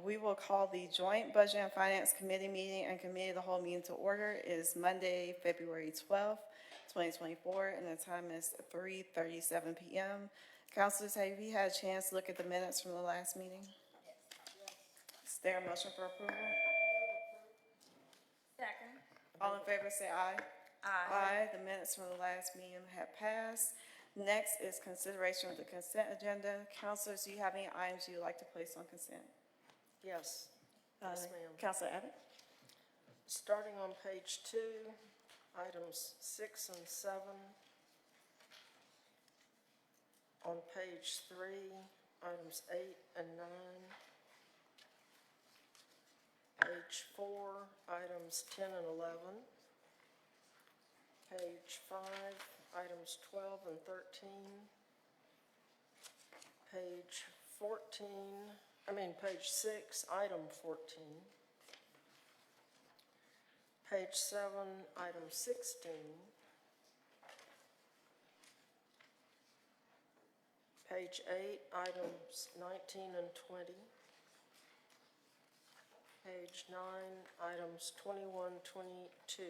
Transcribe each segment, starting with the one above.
We will call the Joint Budget and Finance Committee meeting and Committee of the Whole meeting to order. It is Monday, February 12th, 2024, and the time is 3:37 p.m. Councilors, have you had a chance to look at the minutes from the last meeting? Is there a motion for approval? Second. All in favor, say aye. Aye. Aye. The minutes from the last meeting have passed. Next is consideration of the consent agenda. Councilors, do you have any items you would like to place on consent? Yes, yes, ma'am. Councilor Abbott? Starting on page 2, items 6 and 7. On page 3, items 8 and 9. Page 4, items 10 and 11. Page 5, items 12 and 13. Page 6, item 14. Page 7, item 16. Page 8, items 19 and 20. Page 9, items 21, 22.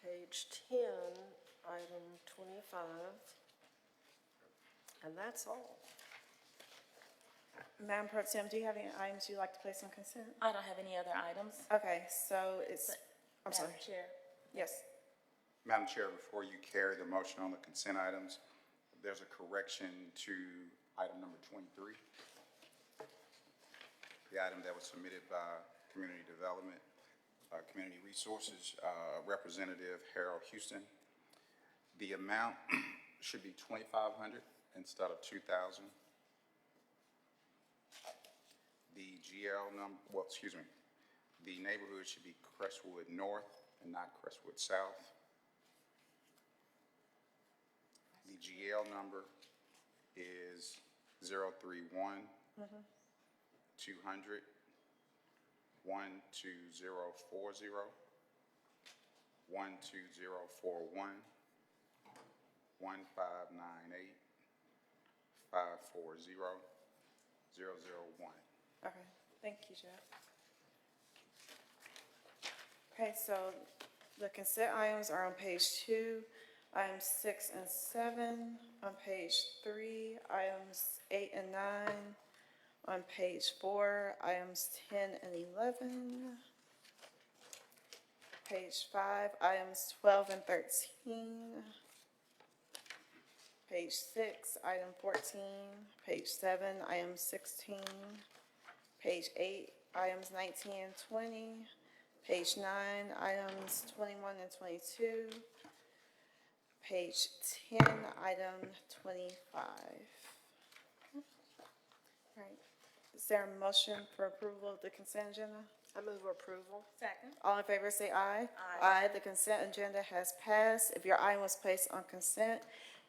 Page 10, item 25. And that's all. Madam Pro Tem, do you have any items you'd like to place on consent? I don't have any other items. Okay, so it's, I'm sorry. Madam Chair. Yes. Madam Chair, before you carry the motion on the consent items, there's a correction to item number 23. The item that was submitted by Community Development, Community Resources, Representative Harold Houston. The amount should be $2,500 instead of $2,000. The GL number, the neighborhood should be Crestwood North and not Crestwood South. The GL number is 031 200 12040 12041 1598 540 001. Okay, thank you, Jeff. Okay, so the consent items are on page 2, items 6 and 7, on page 3, items 8 and 9, on page 4, items 10 and 11, page 5, items 12 and 13, page 6, item 14, page 7, item 16, page 8, items 19 and 20, page 9, items 21 and 22, page 10, item 25. All right. Is there a motion for approval of the consent agenda? I move approval. Second. All in favor say aye. Aye. The consent agenda has passed. If your item was placed on consent,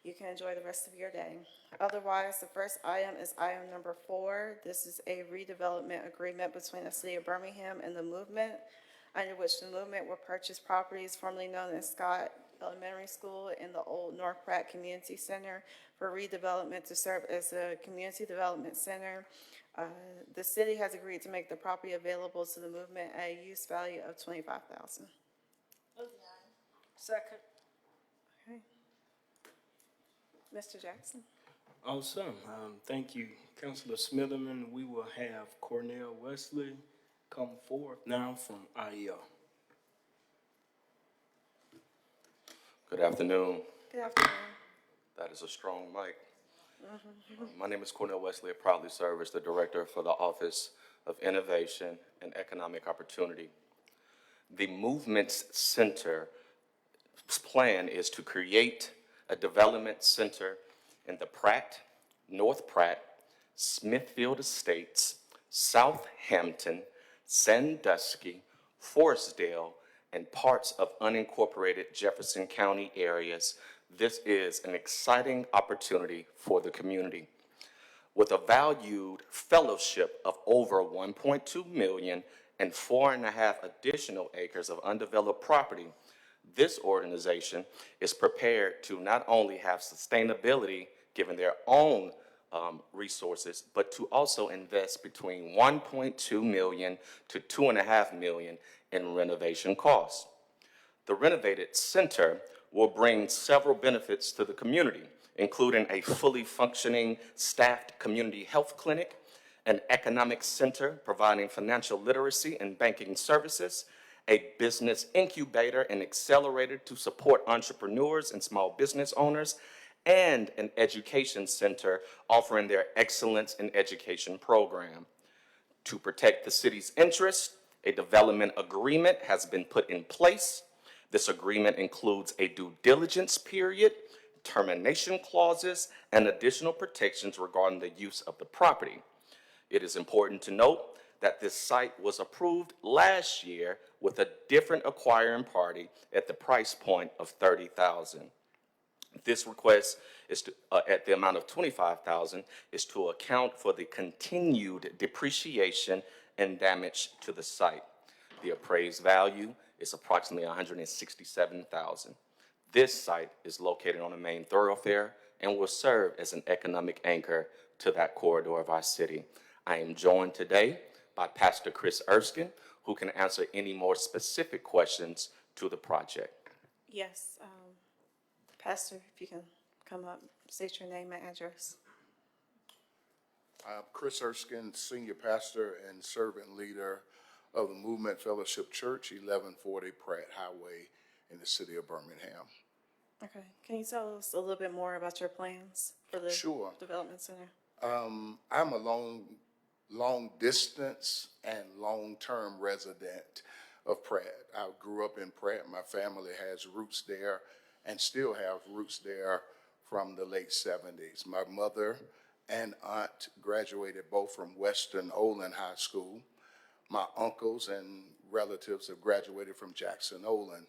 you can enjoy the rest of your day. Otherwise, the first item is item number 4. This is a redevelopment agreement between the City of Birmingham and the Movement, under which the Movement will purchase properties formerly known as Scott Elementary School in the old North Pratt Community Center for redevelopment to serve as a community development center. The city has agreed to make the property available to the Movement at a use value of $25,000. Second. Okay. Mr. Jackson? Awesome. Thank you, Councilor Smitherman. We will have Cornell Wesley come forth now from IEO. Good afternoon. Good afternoon. That is a strong mic. My name is Cornell Wesley. I proudly serve as the Director for the Office of Innovation and Economic Opportunity. The Movement's Center's plan is to create a development center in the Pratt, North Pratt, Smithfield Estates, Southampton, Sandusky, Forestdale, and parts of unincorporated Jefferson County areas. This is an exciting opportunity for the community. With a valued fellowship of over 1.2 million and 4.5 additional acres of undeveloped property, this organization is prepared to not only have sustainability given their own resources, but to also invest between $1.2 million to $2.5 million in renovation costs. The renovated center will bring several benefits to the community, including a fully functioning staffed community health clinic, an economic center providing financial literacy and banking services, a business incubator and accelerator to support entrepreneurs and small business owners, and an education center offering their Excellence in Education program. To protect the city's interests, a development agreement has been put in place. This agreement includes a due diligence period, termination clauses, and additional protections regarding the use of the property. It is important to note that this site was approved last year with a different acquiring party at the price point of $30,000. This request is to, at the amount of $25,000 is to account for the continued depreciation and damage to the site. The appraised value is approximately $167,000. This site is located on a main thoroughfare and will serve as an economic anchor to that corridor of our city. I am joined today by Pastor Chris Erskine, who can answer any more specific questions to the project. Yes, Pastor, if you can come up, state your name and address. I'm Chris Erskine, Senior Pastor and Servant Leader of the Movement Fellowship Church, 1140 Pratt Highway in the city of Birmingham. Okay, can you tell us a little bit more about your plans for the Sure. development center? I'm a long distance and long-term resident of Pratt. I grew up in Pratt. My family has roots there and still have roots there from the late 70s. My mother and aunt graduated both from Western Olin High School. My uncles and relatives have graduated from Jackson Olin.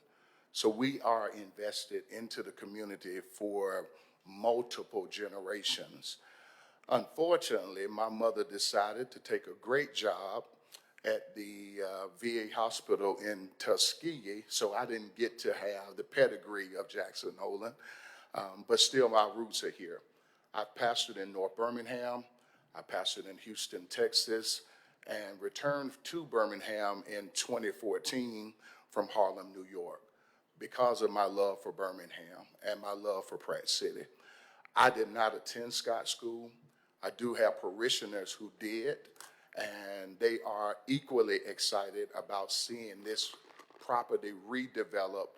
So we are invested into the community for multiple generations. Unfortunately, my mother decided to take a great job at the VA hospital in Tuskegee, so I didn't get to have the pedigree of Jackson Olin, but still my roots are here. I've pastored in North Birmingham, I pastored in Houston, Texas, and returned to Birmingham in 2014 from Harlem, New York, because of my love for Birmingham and my love for Pratt City. I did not attend Scott School. I do have parishioners who did, and they are equally excited about seeing this property redeveloped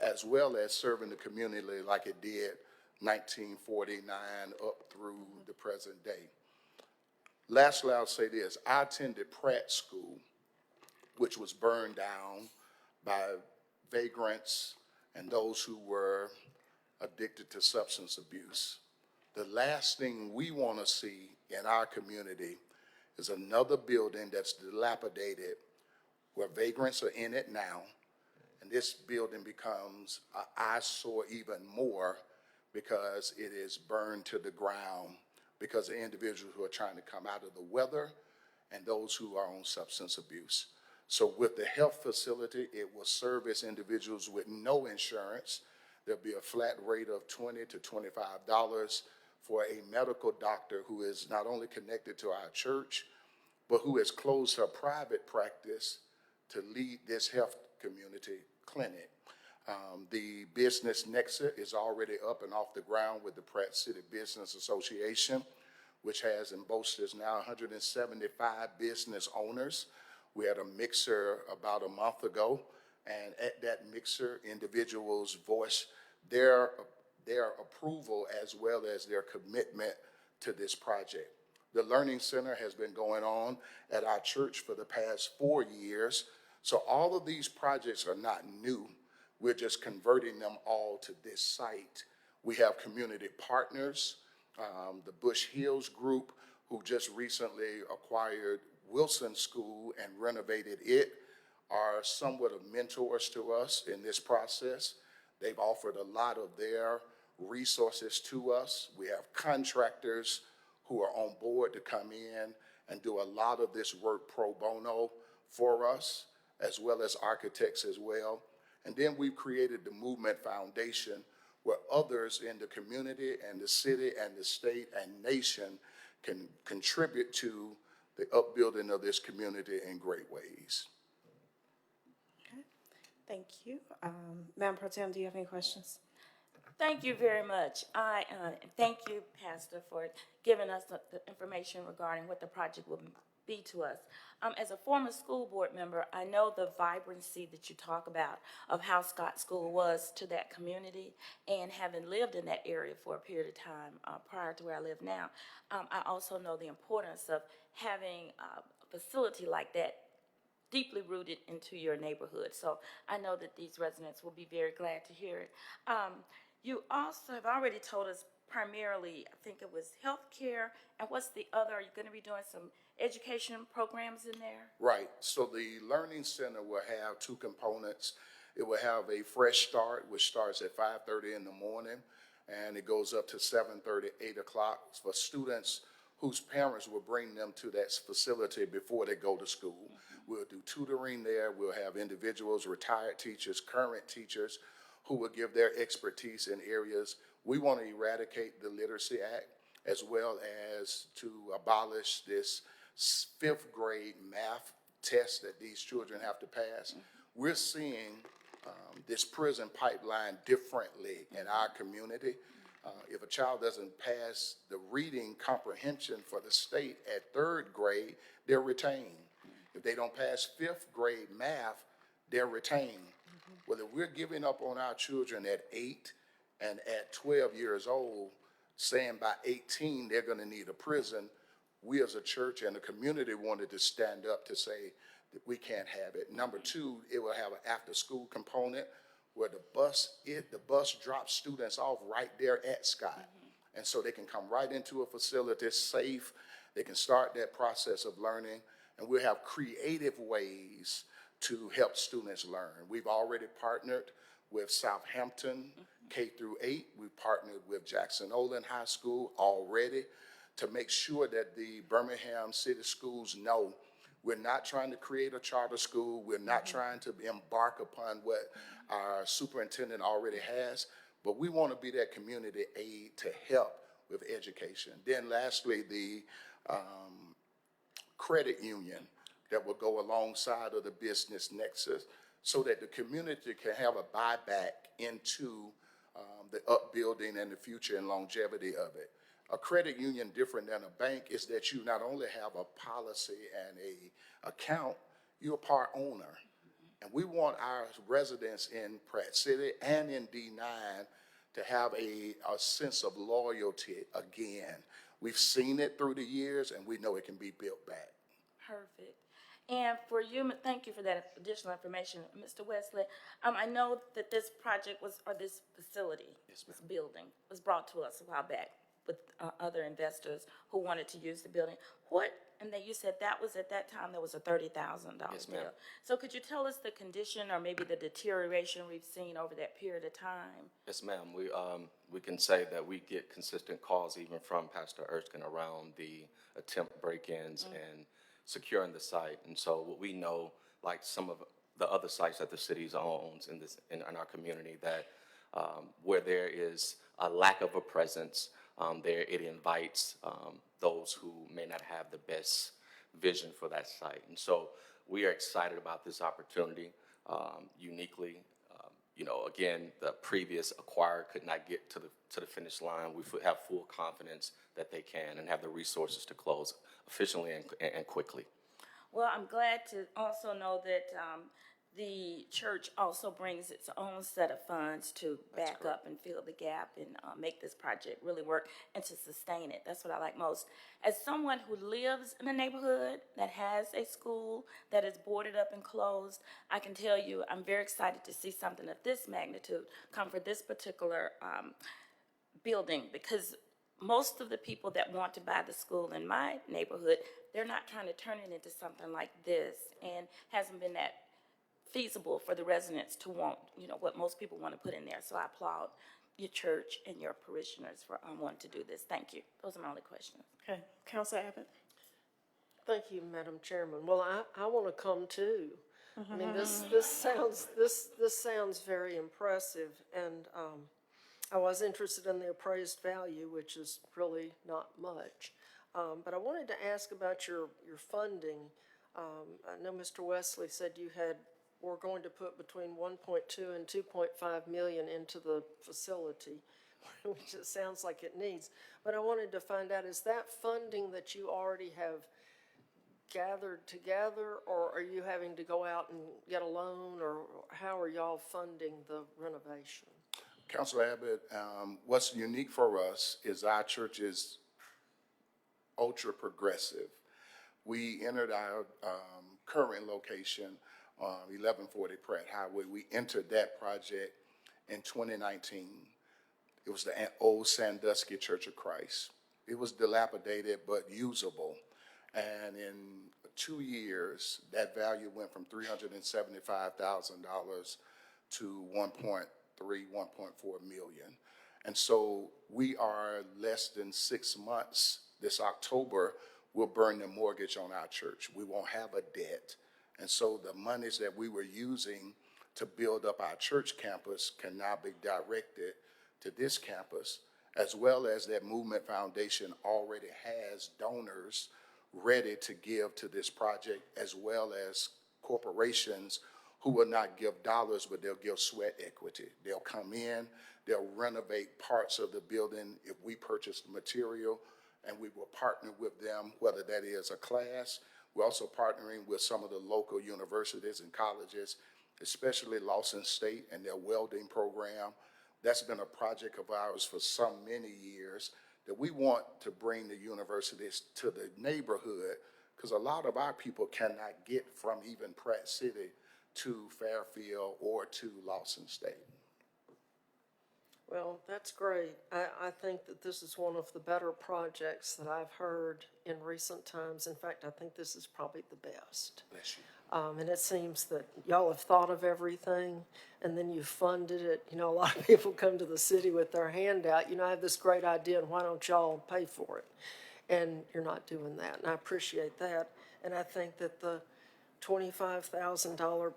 as well as serving the community like it did 1949 up through the present day. Lastly, I'll say this. I attended Pratt School, which was burned down by vagrants and those who were addicted to substance abuse. The last thing we want to see in our community is another building that's dilapidated where vagrants are in it now, and this building becomes an eyesore even more because it is burned to the ground because of individuals who are trying to come out of the weather and those who are on substance abuse. So with the health facility, it will service individuals with no insurance. There'll be a flat rate of $20 to $25 for a medical doctor who is not only connected to our church, but who has closed her private practice to lead this health community clinic. The business nexus is already up and off the ground with the Pratt City Business Association, which has and boasts now 175 business owners. We had a mixer about a month ago, and at that mixer, individuals voiced their approval as well as their commitment to this project. The Learning Center has been going on at our church for the past 4 years. So all of these projects are not new. We're just converting them all to this site. We have community partners, the Bush Hills Group, who just recently acquired Wilson School and renovated it, are somewhat of mentors to us in this process. They've offered a lot of their resources to us. We have contractors who are on board to come in and do a lot of this work pro bono for us, as well as architects as well. And then we've created the Movement Foundation, where others in the community and the city and the state and nation can contribute to the upbuilding of this community in great ways. Thank you. Madam Pro Tem, do you have any questions? Thank you very much. I thank you, Pastor, for giving us the information regarding what the project will be to us. As a former school board member, I know the vibrancy that you talk about of how Scott School was to that community, and having lived in that area for a period of time prior to where I live now, I also know the importance of having a facility like that deeply rooted into your neighborhood. So I know that these residents will be very glad to hear it. You also have already told us primarily, I think it was healthcare, and what's the other? Are you going to be doing some education programs in there? Right. So the Learning Center will have two components. It will have a fresh start, which starts at 5:30 in the morning, and it goes up to 7:30, 8 o'clock for students whose parents will bring them to that facility before they go to school. We'll do tutoring there. We'll have individuals, retired teachers, current teachers, who will give their expertise in areas. We want to eradicate the Literacy Act, as well as to abolish this 5th grade math test that these children have to pass. We're seeing this prison pipeline differently in our community. If a child doesn't pass the reading comprehension for the state at 3rd grade, they're retained. If they don't pass 5th grade math, they're retained. Well, if we're giving up on our children at 8 and at 12 years old, saying by 18 they're going to need a prison, we as a church and a community wanted to stand up to say that we can't have it. Number two, it will have an after-school component where the bus drops students off right there at Scott. And so they can come right into a facility safe. They can start that process of learning, and we'll have creative ways to help students learn. We've already partnered with Southampton K through 8. We've partnered with Jackson Olin High School already to make sure that the Birmingham City Schools know we're not trying to create a charter school. We're not trying to embark upon what our superintendent already has, but we want to be that community aid to help with education. Then lastly, the credit union that will go alongside of the business nexus so that the community can have a buyback into the upbuilding and the future and longevity of it. A credit union, different than a bank, is that you not only have a policy and a account, you're a part owner. And we want our residents in Pratt City and in D9 to have a sense of loyalty again. We've seen it through the years, and we know it can be built back. Perfect. And for you, thank you for that additional information, Mr. Wesley. I know that this project was, or this facility, this building, was brought to us a while back with other investors who wanted to use the building. And then you said that was, at that time, there was a $30,000 Yes, bill. ma'am. So could you tell us the condition or maybe the deterioration we've seen over that period of time? Yes, ma'am. We can say that we get consistent calls even from Pastor Erskine around the attempt break-ins and securing the site. And so what we know, like some of the other sites that the city owns in our community, that where there is a lack of a presence, there it invites those who may not have the best vision for that site. And so we are excited about this opportunity. Uniquely, again, the previous acquirer could not get to the finish line. We have full confidence that they can and have the resources to close efficiently and quickly. Well, I'm glad to also know that the church also brings its own set of funds to back up and fill the gap and make this project really work and to sustain it. That's what I like most. As someone who lives in a neighborhood that has a school that is boarded up and closed, I can tell you I'm very excited to see something of this magnitude come for this particular building, because most of the people that want to buy the school in my neighborhood, they're not trying to turn it into something like this, and hasn't been that feasible for the residents to want, what most people want to put in there. So I applaud your church and your parishioners for wanting to do this. Thank you. Those are my only questions. Okay, Councilor Abbott? Thank you, Madam Chairman. Well, I want to come too. I mean, this sounds very impressive, and I was interested in the appraised value, which is really not much. But I wanted to ask about your funding. I know Mr. Wesley said were going to put between 1.2 and 2.5 million into the facility, which it sounds like it needs. But I wanted to find out, is that funding that you already have gathered together, or are you having to go out and get a loan, or how are y'all funding the renovation? Councilor Abbott, what's unique for us is our church is ultra progressive. We entered our current location, 1140 Pratt Highway. We entered that project in 2019. It was the old Sandusky Church of Christ. It was dilapidated but usable. And in 2 years, that value went from $375,000 to 1.4 million. And so we are less than 6 months. This October, we'll burn the mortgage on our church. We won't have a debt. And so the monies that we were using to build up our church campus can now be directed to this campus, as well as that Movement Foundation already has donors ready to give to this project, as well as corporations who will not give dollars, but they'll give sweat equity. They'll come in, they'll renovate parts of the building if we purchase the material, and we will partner with them, whether that is a class. We're also partnering with some of the local universities and colleges, especially Lawson State and their welding program. That's been a project of ours for so many years, that we want to bring the universities to the neighborhood, because a lot of our people cannot get from even Pratt City to Fairfield or to Lawson State. Well, that's great. I think that this is one of the better projects that I've heard in recent times. In fact, I think this is probably the best. Bless you. And it seems that y'all have thought of everything, and then you funded it. You know, a lot of people come to the city with their hand out. You know, I have this great idea, and why don't y'all pay for it? And you're not doing that, and I appreciate that. And I think that the $25,000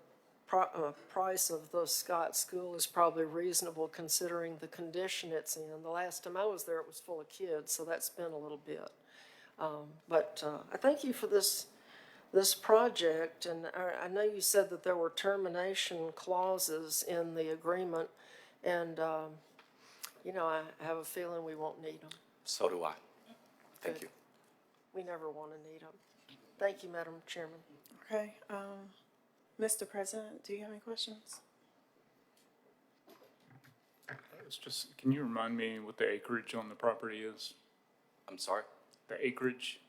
price of the Scott School is probably reasonable, considering the condition it's in. The last time I was there, it was full of kids, so that's been a little bit. But I thank you for this project, and I know you said that there were termination clauses in the agreement, and you know, I have a feeling we won't need them. So do I. Thank you. We never want to need them. Thank you, Madam Chairman. Okay, Mr. President, do you have any questions? It's just, can you remind me what the acreage on the property is? I'm sorry? The acreage?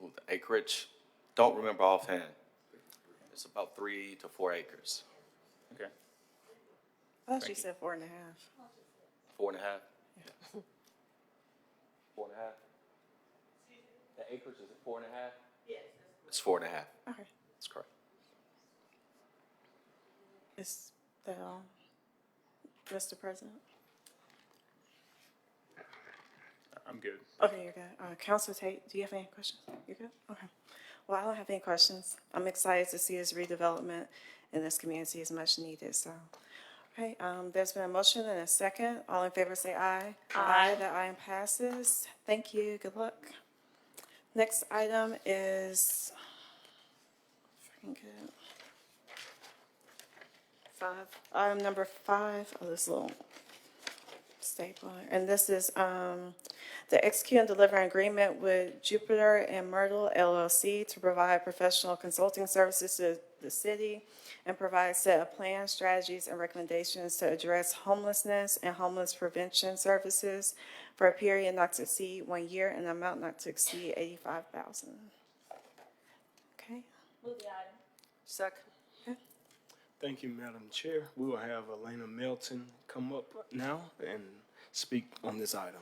Ooh, the acreage, don't remember offhand. It's about 3 to 4 acres. Okay. I thought Thank you you. said 4.5. 4.5? Yeah. 4.5? The acres, is it 4.5? Yes. It's 4.5. Okay, That's correct. is that all, Mr. President? I'm good. Okay, you're good. Councilor Tate, do you have any questions? You're good? Okay. Well, I don't have any questions. I'm excited to see this redevelopment in this community is much needed, so. Okay, there's been a motion and a second. All in favor say aye. Aye. That item passes. Thank you. Good luck. Next item is, if I can get it. 5. Item number 5, oh, this little stapler, and this is, the execute and deliver an agreement with Jupiter and Myrtle LLC to provide professional consulting services to the city and provide a set of plans, strategies, and recommendations to address homelessness and homeless prevention services for a period not to exceed 1 year and an amount not to exceed $85,000. Okay, Move the item. Second. Thank you, Madam Chair. We will have Elena Melton come up now and speak on this item.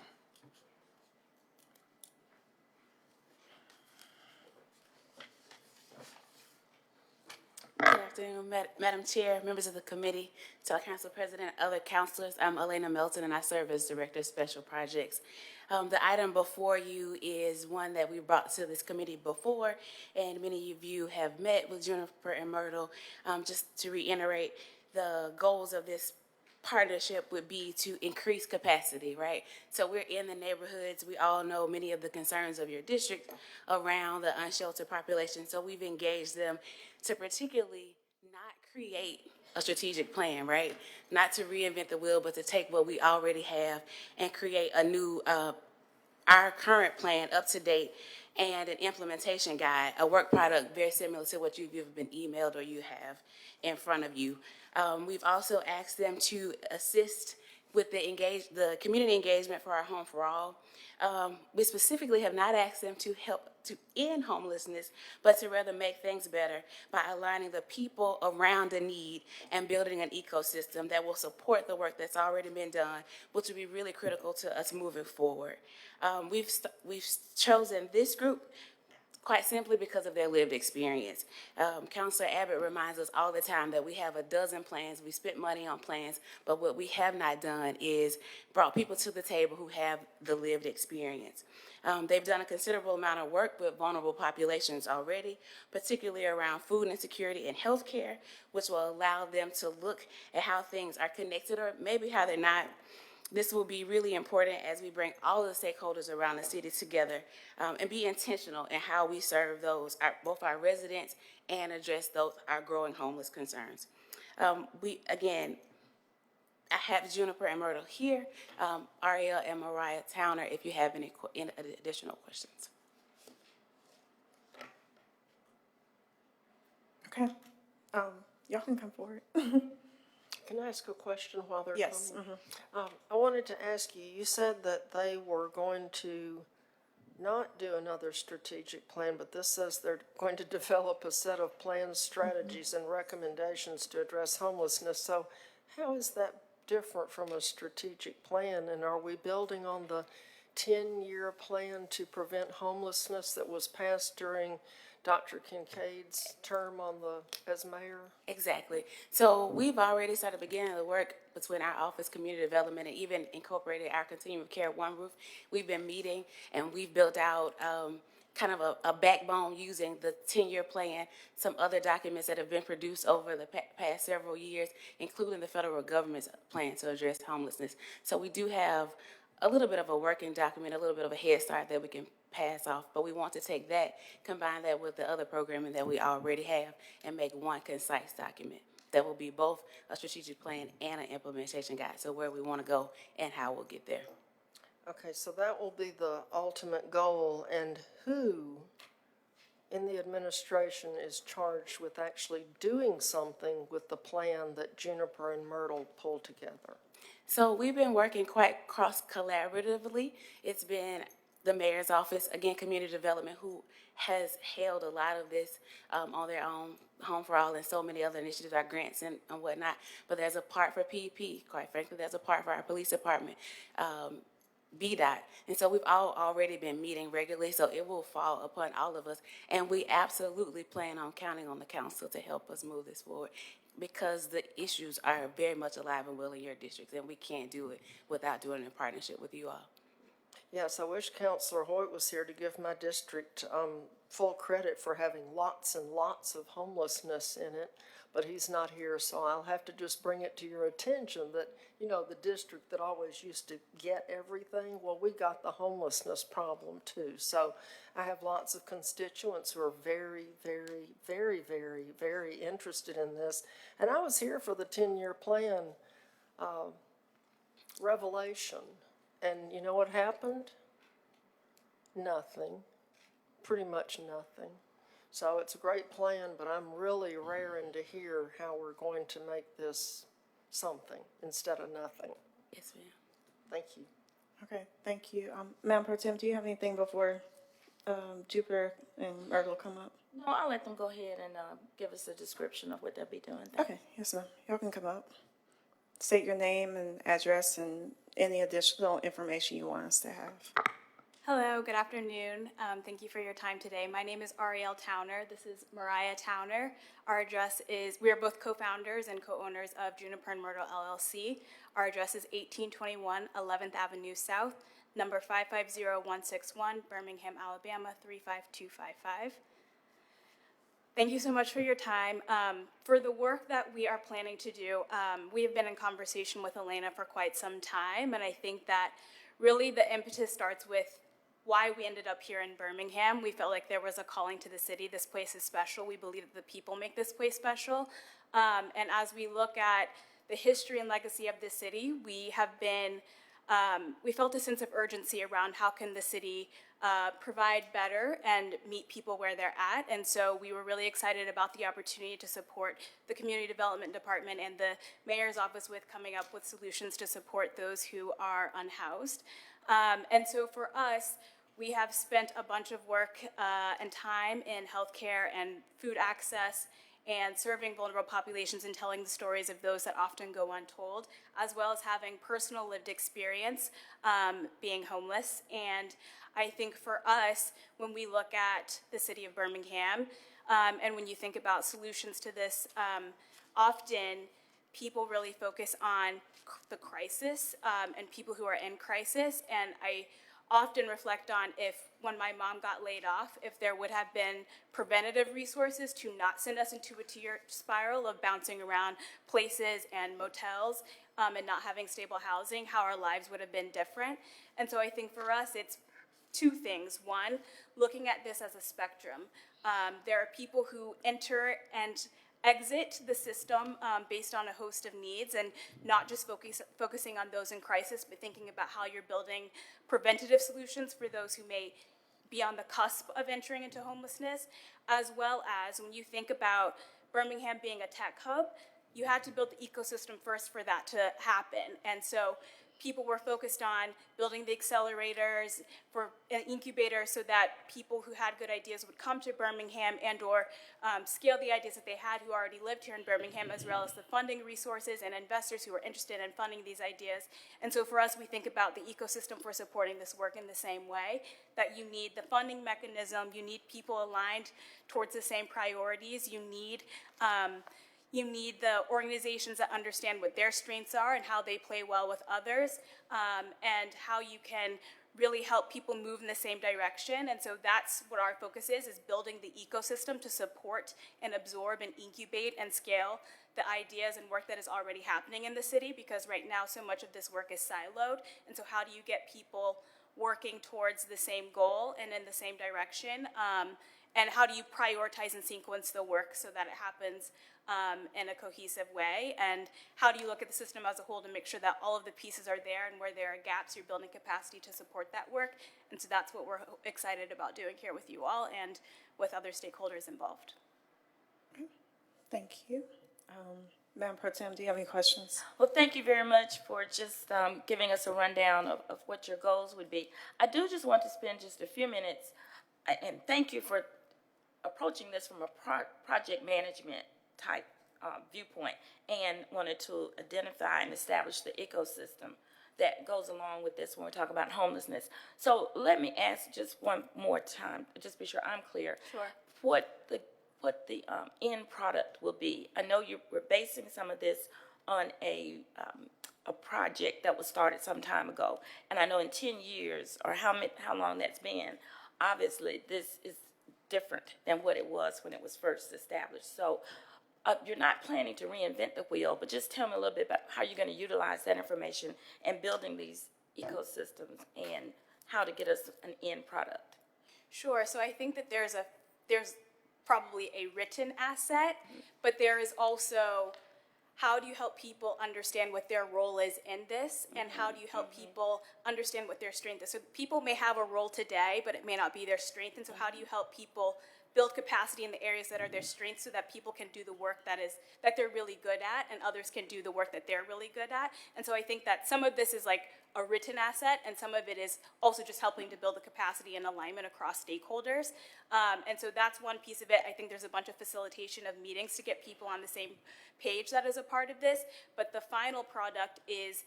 Good afternoon, Madam Chair, members of the committee, to our council president, other councilors. I'm Elena Melton, and I serve as Director of Special Projects. The item before you is one that we brought to this committee before, and many of you have met with Juniper and Myrtle. Just to reiterate, the goals of this partnership would be to increase capacity, right? So we're in the neighborhoods. We all know many of the concerns of your district around the unsheltered population. So we've engaged them to particularly not create a strategic plan, right? Not to reinvent the wheel, but to take what we already have and create a new, our current plan up to date and an implementation guide, a work product very similar to what you've been emailed or you have in front of you. We've also asked them to assist with the community engagement for our Home for All. We specifically have not asked them to help to end homelessness, but to rather make things better by aligning the people around the need and building an ecosystem that will support the work that's already been done, which will be really critical to us moving forward. We've chosen this group quite simply because of their lived experience. Councilor Abbott reminds us all the time that we have a dozen plans, we spent money on plans, but what we have not done is brought people to the table who have the lived experience. They've done a considerable amount of work with vulnerable populations already, particularly around food insecurity and healthcare, which will allow them to look at how things are connected or maybe how they're not. This will be really important as we bring all of the stakeholders around the city together and be intentional in how we serve those, both our residents and address those, our growing homeless concerns. I have Juniper and Myrtle here, Ariel and Mariah Towner, if you have any additional questions. Okay. Y'all can come forward. Can I ask a question while they're Yes. coming? I wanted to ask you, you said that they were going to not do another strategic plan, but this says they're going to develop a set of plans, strategies, and recommendations to address homelessness. So how is that different from a strategic plan? And are we building on the 10-year plan to prevent homelessness that was passed during Dr. Kincaid's term as mayor? Exactly. So we've already started beginning the work between our office, community development, and even incorporated our continuum of care, One Roof. We've been meeting and we've built out kind of a backbone using the 10-year plan, some other documents that have been produced over the past several years, including the federal government's plan to address homelessness. So we do have a little bit of a working document, a little bit of a head start that we can pass off, but we want to take that, combine that with the other programming that we already have, and make one concise document that will be both a strategic plan and an implementation guide, so where we want to go and how we'll get there. Okay, so that will be the ultimate goal, and who in the administration is charged with actually doing something with the plan that Juniper and Myrtle pulled together? So we've been working quite cross-collaboratively. It's been the mayor's office, again, community development, who has held a lot of this on their own, Home for All and so many other initiatives, our grants and whatnot. But there's a part for PEP, quite frankly, there's a part for our police department, BDOT. And so we've all already been meeting regularly, so it will fall upon all of us. And we absolutely plan on counting on the council to help us move this forward, because the issues are very much alive and well in your districts, and we can't do it without doing it in partnership with you all. Yes, I wish Councilor Hoyt was here to give my district full credit for having lots and lots of homelessness in it, but he's not here, so I'll have to just bring it to your attention that, you know, the district that always used to get everything, well, we got the homelessness problem too. So I have lots of constituents who are very, very, very, very, very interested in this. And I was here for the 10-year plan revelation. And you know what happened? Nothing. Pretty much nothing. So it's a great plan, but I'm really raring to hear how we're going to make this something instead of nothing. Yes, ma'am. Thank you. Okay, thank you. Madam Pro Tem, do you have anything before Jupiter and Myrtle come up? No, I'll let them go ahead and give us a description of what they'll be doing. Okay, yes, ma'am. Y'all can come up. State your name and address and any additional information you want us to have. Hello, good afternoon. Thank you for your time today. My name is Ariel Towner. This is Mariah Towner. Our address is, we are both co-founders and co-owners of Juniper and Myrtle LLC. Our address is 1821 11th Avenue South, number 550161, Birmingham, Alabama 35255. Thank you so much for your time. For the work that we are planning to do, we have been in conversation with Elena for quite some time, and I think that really the impetus starts with why we ended up here in Birmingham. We felt like there was a calling to the city. This place is special. We believe that the people make this place special. And as we look at the history and legacy of this city, we felt a sense of urgency around how can the city provide better and meet people where they're at. And so we were really excited about the opportunity to support the Community Development Department and the Mayor's Office with coming up with solutions to support those who are unhoused. And so for us, we have spent a bunch of work and time in healthcare and food access and serving vulnerable populations and telling the stories of those that often go untold, as well as having personal lived experience being homeless. And I think for us, when we look at the city of Birmingham, and when you think about solutions to this, often people really focus on the crisis and people who are in crisis. And I often reflect on when my mom got laid off, if there would have been preventative resources to not send us into a two-year spiral of bouncing around places and motels and not having stable housing, how our lives would have been different. And so I think for us, it's two things. One, looking at this as a spectrum. There are people who enter and exit the system based on a host of needs, and not just focusing on those in crisis, but thinking about how you're building preventative solutions for those who may be on the cusp of entering into homelessness, as well as when you think about Birmingham being a tech hub, you had to build the ecosystem first for that to happen. And so people were focused on building the accelerators for an incubator so that people who had good ideas would come to Birmingham and or scale the ideas that they had who already lived here in Birmingham, as well as the funding resources and investors who were interested in funding these ideas. And so for us, we think about the ecosystem for supporting this work in the same way, that you need the funding mechanism, you need people aligned towards the same priorities, you need the organizations that understand what their strengths are and how they play well with others, and how you can really help people move in the same direction. And so that's what our focus is building the ecosystem to support and absorb and incubate and scale the ideas and work that is already happening in the city, because right now so much of this work is siloed. And so how do you get people working towards the same goal and in the same direction? And how do you prioritize and sequence the work so that it happens in a cohesive way? And how do you look at the system as a whole to make sure that all of the pieces are there, and where there are gaps, you're building capacity to support that work? And so that's what we're excited about doing here with you all and with other stakeholders involved. Thank you. Madam Pro Tem, do you have any questions? Well, thank you very much for just giving us a rundown of what your goals would be. I do just want to spend just a few minutes, and thank you for approaching this from a project management type viewpoint, and wanted to identify and establish the ecosystem that goes along with this when we talk about homelessness. So let me ask just one more time, just be sure I'm clear. Sure. What the end product will be. I know you were basing some of this on a project that was started some time ago, and I know in 10 years or how long that's been, obviously this is different than what it was when it was first established. So you're not planning to reinvent the wheel, but just tell me a little bit about how you're going to utilize that information and building these ecosystems and how to get us an end product. Sure. So I think that there's probably a written asset, but there is also how do you help people understand what their role is in this, and how do you help people understand what their strength is? So people may have a role today, but it may not be their strength, and so how do you help people build capacity in the areas that are their strengths so that people can do the work that they're really good at, and others can do the work that they're really good at? And so I think that some of this is like a written asset, and some of it is also just helping to build the capacity and alignment across stakeholders. And so that's one piece of it. I think there's a bunch of facilitation of meetings to get people on the same page that is a part of this. But the final product is,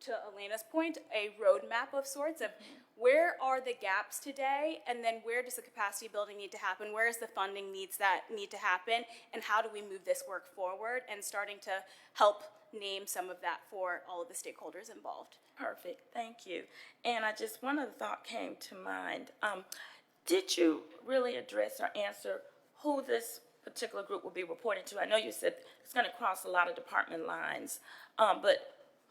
to Elena's point, a roadmap of sorts of where are the gaps today, and then where does the capacity building need to happen? Where is the funding needs that need to happen, and how do we move this work forward, and starting to help name some of that for all of the stakeholders involved. Perfect, thank you. And one other thought came to mind. Did you really address or answer who this particular group will be reporting to? I know you said it's going to cross a lot of department lines, but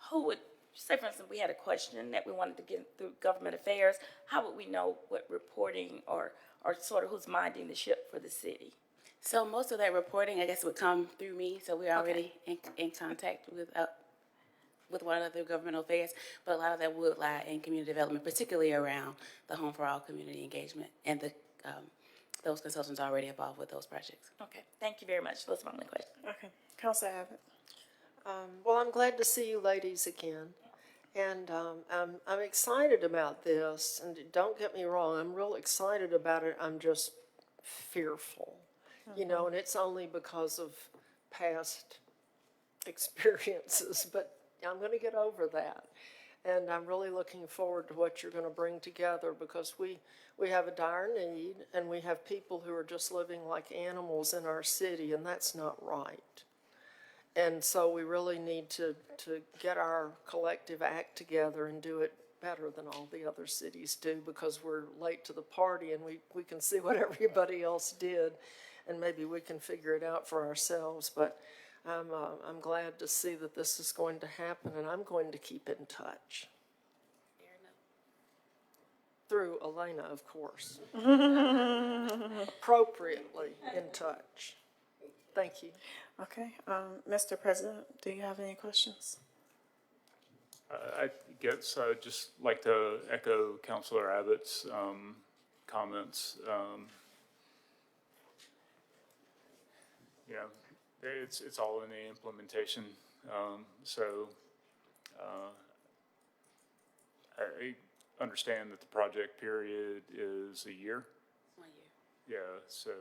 who would, say for instance, we had a question that we wanted to get through government affairs, how would we know what reporting or sort of who's minding the ship for the city? So most of that reporting, I guess, would come through me, so we're already in contact with one of the governmental affairs, but a lot of that would lie in community development, particularly around the Home for All community engagement and the those consultants are already involved with those projects. Okay, thank you very much. Those are my only questions. Okay. Counselor Abbott? Well, I'm glad to see you ladies again. And I'm excited about this. And don't get me wrong, I'm real excited about it. I'm just fearful, you know, and it's only because of past experiences. But I'm going to get over that. And I'm really looking forward to what you're going to bring together, because we have a dire need, and we have people who are just living like animals in our city, and that's not right. And so we really need to get our collective act together and do it better than all the other cities do, because we're late to the party and we can see what everybody else did, and maybe we can figure it out for ourselves. But I'm glad to see that this is going to happen, and I'm going to keep in touch. Through Elena, of course. Appropriately in touch. Thank you. Okay. Mr. President, do you have any questions? I guess I'd just like to echo Councilor Abbott's comments. You know, it's all in the implementation. I understand that the project period is a year. 1 year. Yeah, so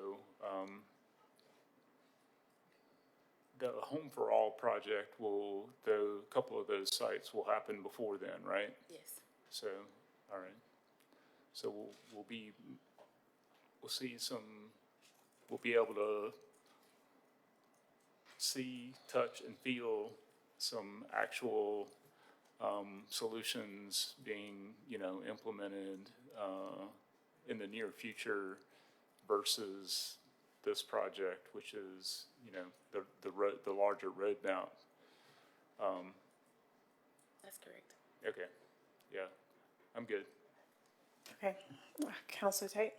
the Home for All project a couple of those sites will happen before then, right? Yes. So, all right. So we'll be able to see, touch, and feel some actual solutions being, implemented in the near future versus this project, which is, the larger road mount. That's correct. Okay, yeah, I'm good. Okay. Counselor Tate?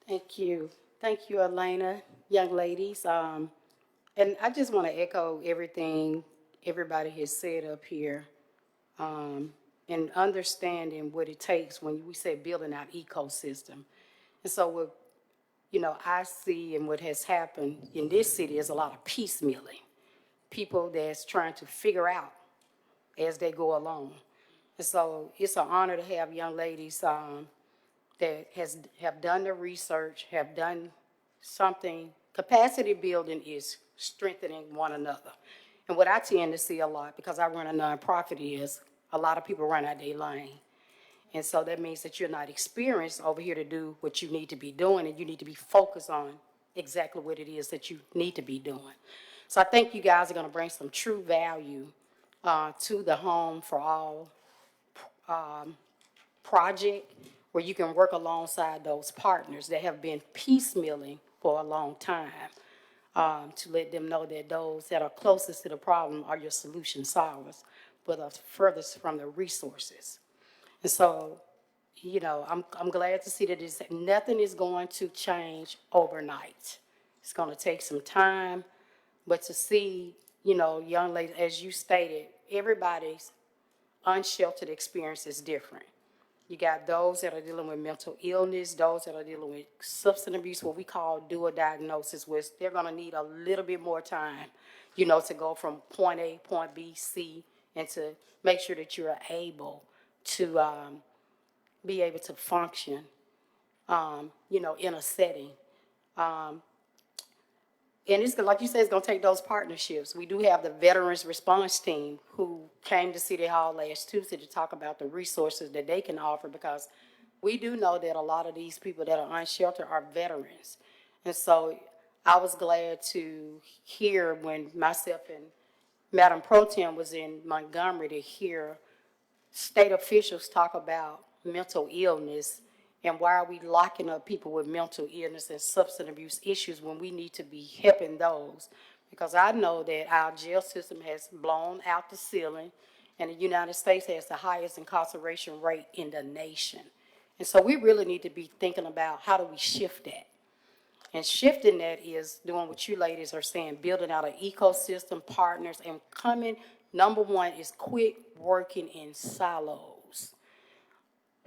Thank you. Thank you, Elena, young ladies. And I just want to echo everything everybody has said up here, and understanding what it takes when we say building our ecosystem. And so what, I see and what has happened in this city is a lot of piecemealing. People that's trying to figure out as they go along. And so it's an honor to have young ladies that have done the research, have done something. Capacity building is strengthening one another. And what I tend to see a lot, because I run a nonprofit, is a lot of people run out their lane. And so that means that you're not experienced over here to do what you need to be doing, and you need to be focused on exactly what it is that you need to be doing. So I think you guys are going to bring some true value to the Home for All project, where you can work alongside those partners that have been piecemealing for a long time, to let them know that those that are closest to the problem are your solution solvers, but are furthest from the resources. And so, I'm glad to see that nothing is going to change overnight. It's going to take some time, but to see, young ladies, as you stated, everybody's unsheltered experience is different. You got those that are dealing with mental illness, those that are dealing with substance abuse, what we call dual diagnosis, which they're going to need a little bit more time, to go from point A, point B, C, and to make sure that you're able to be able to function, in a setting. And it's, like you said, it's going to take those partnerships. We do have the Veterans Response Team who came to City Hall last Tuesday to talk about the resources that they can offer, because we do know that a lot of these people that are unsheltered are veterans. And so I was glad to hear when myself and Madam Pro Tem was in Montgomery to hear state officials talk about mental illness And why are we locking up people with mental illness and substance abuse issues when we need to be helping those? Because I know that our jail system has blown out the ceiling, and the United States has the highest incarceration rate in the nation. And so we really need to be thinking about how do we shift that? And shifting that is doing what you ladies are saying, building out an ecosystem, partners, and coming, number one is quit working in silos.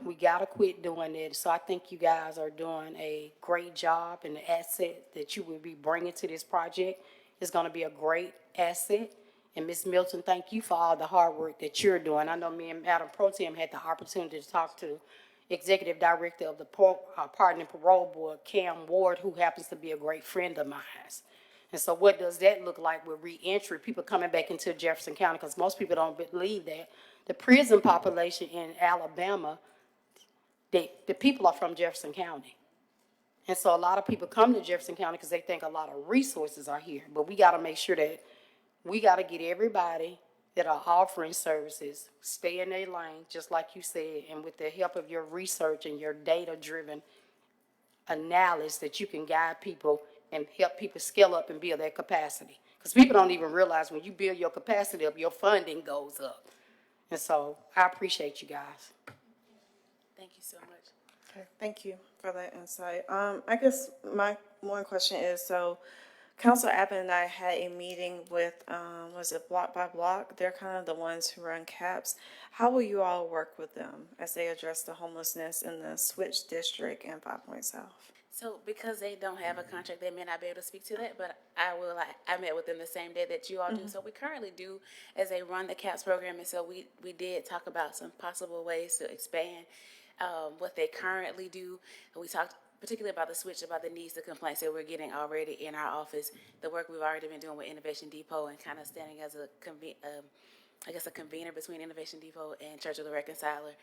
We gotta quit doing that. So I think you guys are doing a great job, and the asset that you will be bringing to this project is gonna be a great asset. And Ms. Milton, thank you for all the hard work that you're doing. I know me and Madam Pro Tem had the opportunity to talk to Executive Director of the Pardon and Parole Board, Cam Ward, who happens to be a great friend of mine. And so what does that look like with reentry, people coming back into Jefferson County? Because most people don't believe that. The prison population in Alabama, the people are from Jefferson County. And so a lot of people come to Jefferson County because they think a lot of resources are here. But we got to make sure that we got to get everybody that are offering services stay in their lane, just like you said, and with the help of your research and your data-driven analysis that you can guide people and help people scale up and build their capacity. Because people don't even realize when you build your capacity up, your funding goes up. And so I appreciate you guys. Thank you so much. Okay, thank you for that insight. I guess my one question is, so Council Abbott and I had a meeting with, was it Block by Block? They're kind of the ones who run CAPS. How will you all work with them as they address the homelessness in the Switch District and 5 Point South? So because they don't have a contract, they may not be able to speak to that, but I will. I met with them the same day that you all do. So we currently do, as they run the CAPS program, and so we did talk about some possible ways to expand what they currently do. And we talked particularly about the switch, about the needs, the complaints that we're getting already in our office, the work we've already been doing with Innovation Depot, and kind of standing as a convener between Innovation Depot and Church of the Reconciler.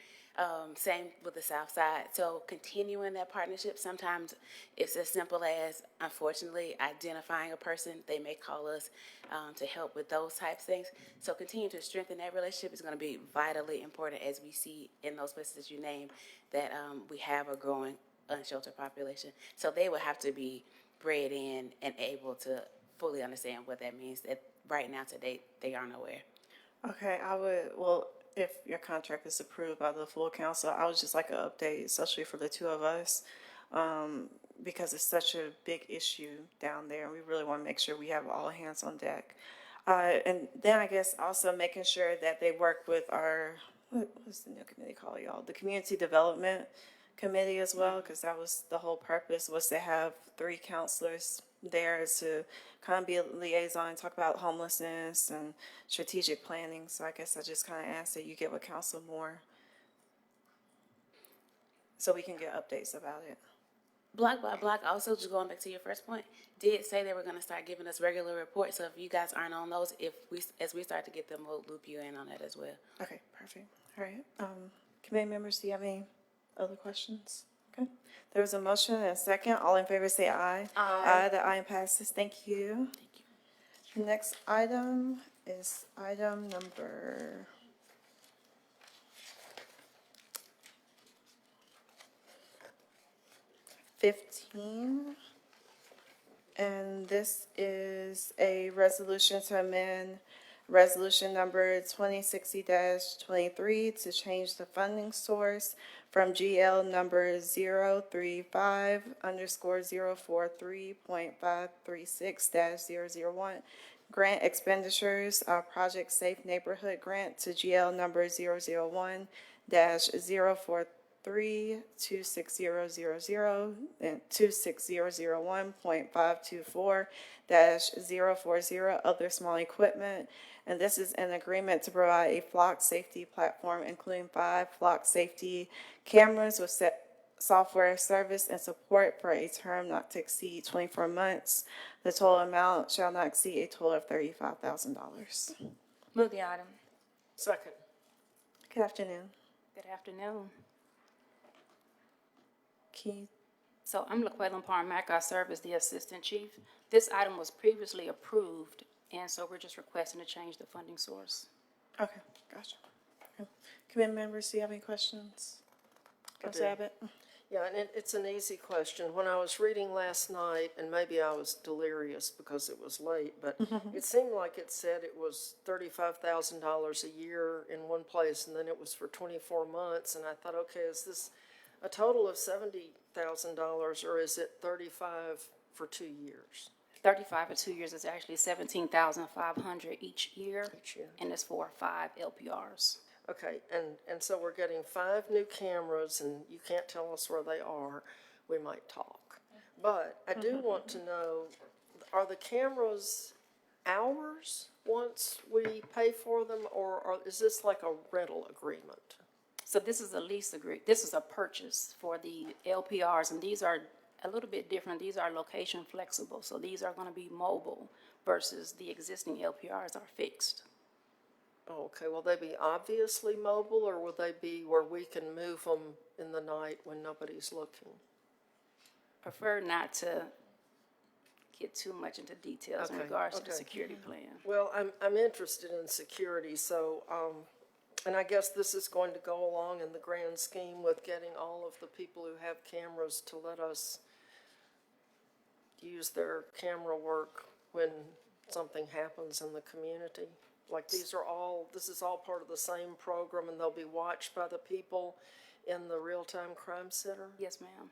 Same with the South Side. So continuing that partnership, sometimes it's as simple as, unfortunately, identifying a person. They may call us to help with those types of things. So continuing to strengthen that relationship is going to be vitally important, as we see in those places that you named that we have a growing unsheltered population. So they will have to be bred in and able to fully understand what that means. That right now, today, they aren't aware. Okay, I would, well, if your contract is approved by the full council, I would just like an update, especially for the two of us, because it's such a big issue down there. We really want to make sure we have all hands on deck. And then I guess also making sure that they work with our, what's the new committee called, y'all? The Community Development Committee as well, because that was the whole purpose, was to have 3 counselors there to kind of be a liaison, talk about homelessness and strategic planning. So I guess I just kind of ask that you get with council more so we can get updates about it. Block by Block, also just going back to your first point, did say they were going to start giving us regular reports. So if you guys aren't on those, as we start to get them, we'll loop you in on that as well. Okay, perfect. All right. Committee members, do you have any other questions? Okay. There was a motion and a second. All in favor say aye. Aye. The item passes. Thank you. Thank you. The next item is item number 15. And this is a resolution to amend resolution number 2060-23 to change the funding source from GL number 035_043.536-001 grant expenditures, Project Safe Neighborhood Grant, to GL number 001-043-26000 and 26001.524-040 other small equipment. And this is an agreement to provide a flock safety platform, including 5 flock safety cameras with software service and support for a term not to exceed 24 months. The total amount shall not exceed a total of $35,000. Move the item. Second. Good afternoon. Good afternoon. Keith. So I'm LaQuayla Parmack. I serve as the Assistant Chief. This item was previously approved, and so we're just requesting to change the funding source. Okay, gotcha. Okay. Committee members, do you have any questions? Councilor Abbott? Yeah, and it's an easy question. When I was reading last night, and maybe I was delirious because it was late, but it seemed like it said it was $35,000 a year in one place, and then it was for 24 months. And I thought, okay, is this a total of $70,000, or is it 35 for 2 years? 35 for 2 years is actually 17,500 each year. Each year. And it's for 5 LPRs. Okay, and so we're getting 5 new cameras, and you can't tell us where they are. We might talk. But I do want to know, are the cameras ours once we pay for them, or is this like a rental agreement? So this is a lease agreement. This is a purchase for the LPRs, and these are a little bit different. These are location flexible, so these are going to be mobile versus the existing LPRs are fixed. Oh, okay, will they be obviously mobile, or will they be where we can move them in the night when nobody's looking? Prefer not to get too much into details in Okay, regards to the okay. security plan. Well, I'm interested in security, so, and I guess this is going to go along in the grand scheme with getting all of the people who have cameras to let us use their camera work when something happens in the community. Like this is all part of the same program, and they'll be watched by the people in the real-time crime center? Yes, ma'am.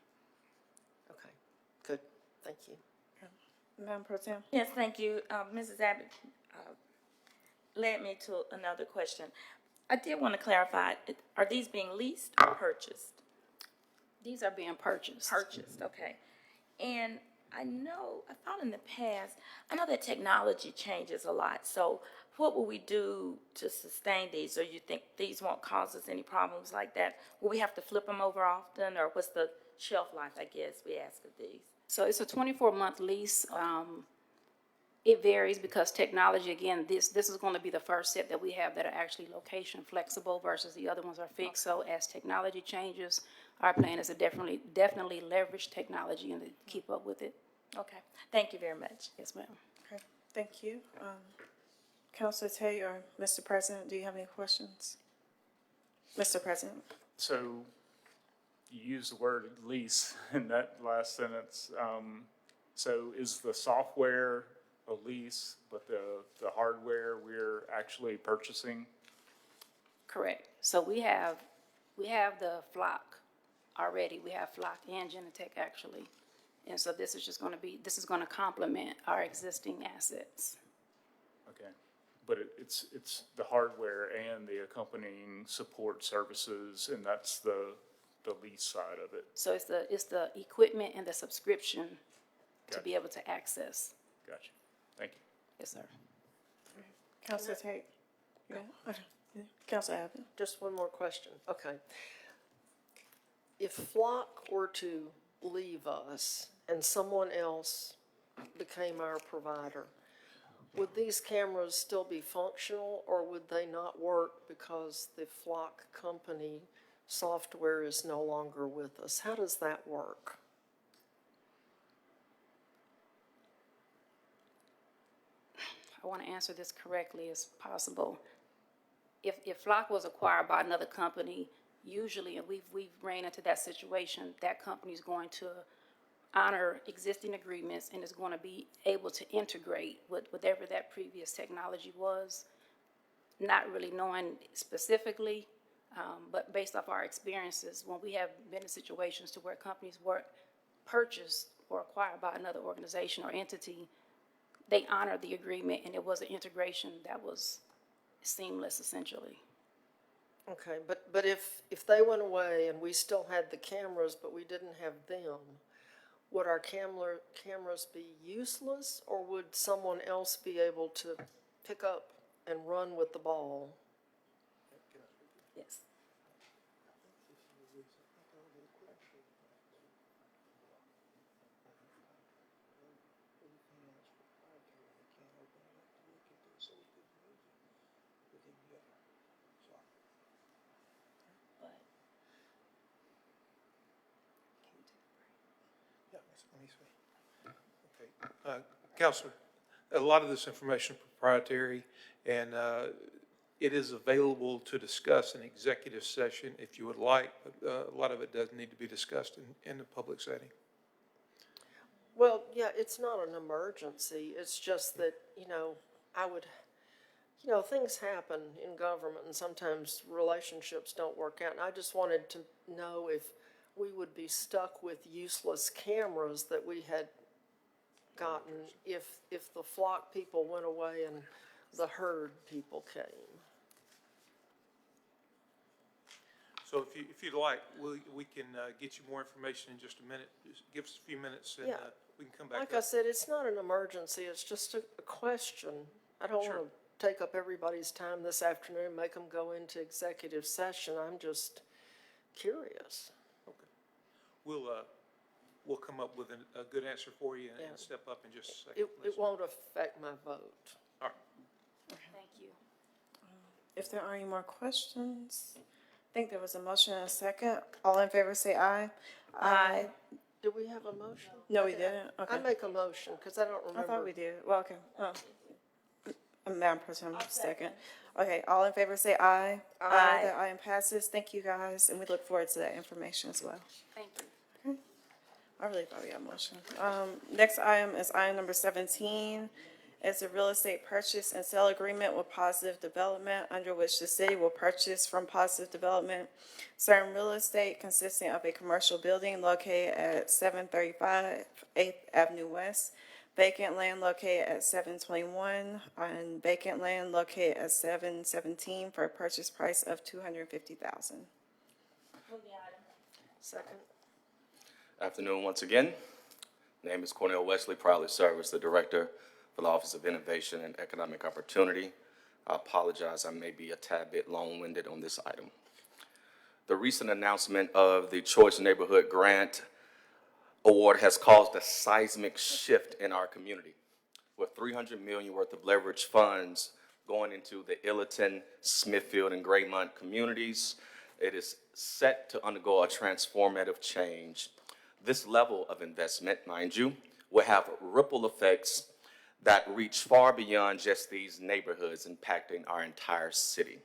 Okay, good, thank you. Madam Pro Tem? Yes, thank you. Mrs. Abbott led me to another question. I did want to clarify, are these being leased or purchased? These are being purchased. Purchased, okay. And I found in the past, I know that technology changes a lot. So what will we do to sustain these? Or you think these won't cause us any problems like that? Will we have to flip them over often, or what's the shelf life, I guess, we ask of these? So it's a 24-month lease. It varies because technology, again, this is going to be the first set that we have that are actually location flexible versus the other ones are fixed. So as technology changes, our plan is to definitely leverage technology and to keep up with it. Okay, thank you very much. Yes, ma'am. Okay, thank you. Councilor Tay or Mr. President, do you have any questions? Mr. President? So you use the word lease in that last sentence. So is the software a lease, but the hardware we're actually purchasing? Correct. So we have the Flock already. We have Flock and Genetech actually. And so this is going to complement our existing assets. Okay, but it's the hardware and the accompanying support services, and that's the lease side of it. So it's the equipment and the subscription to Gotcha. be able to access. Gotcha. Thank you. Yes, sir. Councilor Tay? Yeah. Councilor Abbott? Just one more question. Okay. If Flock were to leave us and someone else became our provider, would these cameras still be functional, or would they not work because the Flock company software is no longer with us? How does that work? I want to answer this correctly as possible. If Flock was acquired by another company, usually, and we've ran into that situation, that company's going to honor existing agreements and is going to be able to integrate with whatever that previous technology was, not really knowing specifically, but based off our experiences, when we have been in situations to where companies were purchased or acquired by another organization or entity, they honored the agreement, and it was an integration that was seamless, essentially. Okay, but if they went away and we still had the cameras, but we didn't have them, would our cameras be useless, or would someone else be able to pick up and run with the ball? Yes. Counselor, a lot of this information is proprietary, and It is available to discuss in executive session if you would like, but a lot of it does need to be discussed in the public setting. Well, yeah, it's not an emergency. It's just that, things happen in government and sometimes relationships don't work out. And I just wanted to know if we would be stuck with useless cameras that we had gotten if the flock people went away and the herd people came. So if you'd like, we can get you more information in just a minute. Just give us a few minutes and Yeah. we can come back. Like I said, it's not an emergency. It's just a question. I don't want to take up everybody's time this afternoon, make them go into executive session. I'm just curious. Okay. We'll come up with a good answer for you and step up in just a second. It won't affect my vote. All right. Thank you. If there are any more questions, I think there was a motion and a second. All in favor say aye. Aye. Do we have a motion? No, we didn't. Okay. I make a motion, because I don't I remember. thought we did. Well, okay. Madam President, second. Okay, all in favor say aye. Aye. That item passes. Thank you, guys, and we look forward to that information as well. Thank you. I really thought we had a motion. Next item is item number 17. It's a real estate purchase and sale agreement with Positive Development, under which the city will purchase from Positive Development certain real estate consisting of a commercial building located at 735 8th Avenue West, vacant land located at 721, and vacant land located at 717 for a purchase price of $250,000. Second. Afternoon once again. Name is Cornell Wesley, proudly serve as the Director for the Office of Innovation and Economic Opportunity. I apologize, I may be a tad bit long-winded on this item. The recent announcement of the Choice Neighborhood Grant Award has caused a seismic shift in our community, with $300 million worth of leverage funds going into the Illiton, Smithfield, and Graymont communities. It is set to undergo a transformative change. This level of investment, mind you, will have ripple effects that reach far beyond just these neighborhoods, impacting our entire city.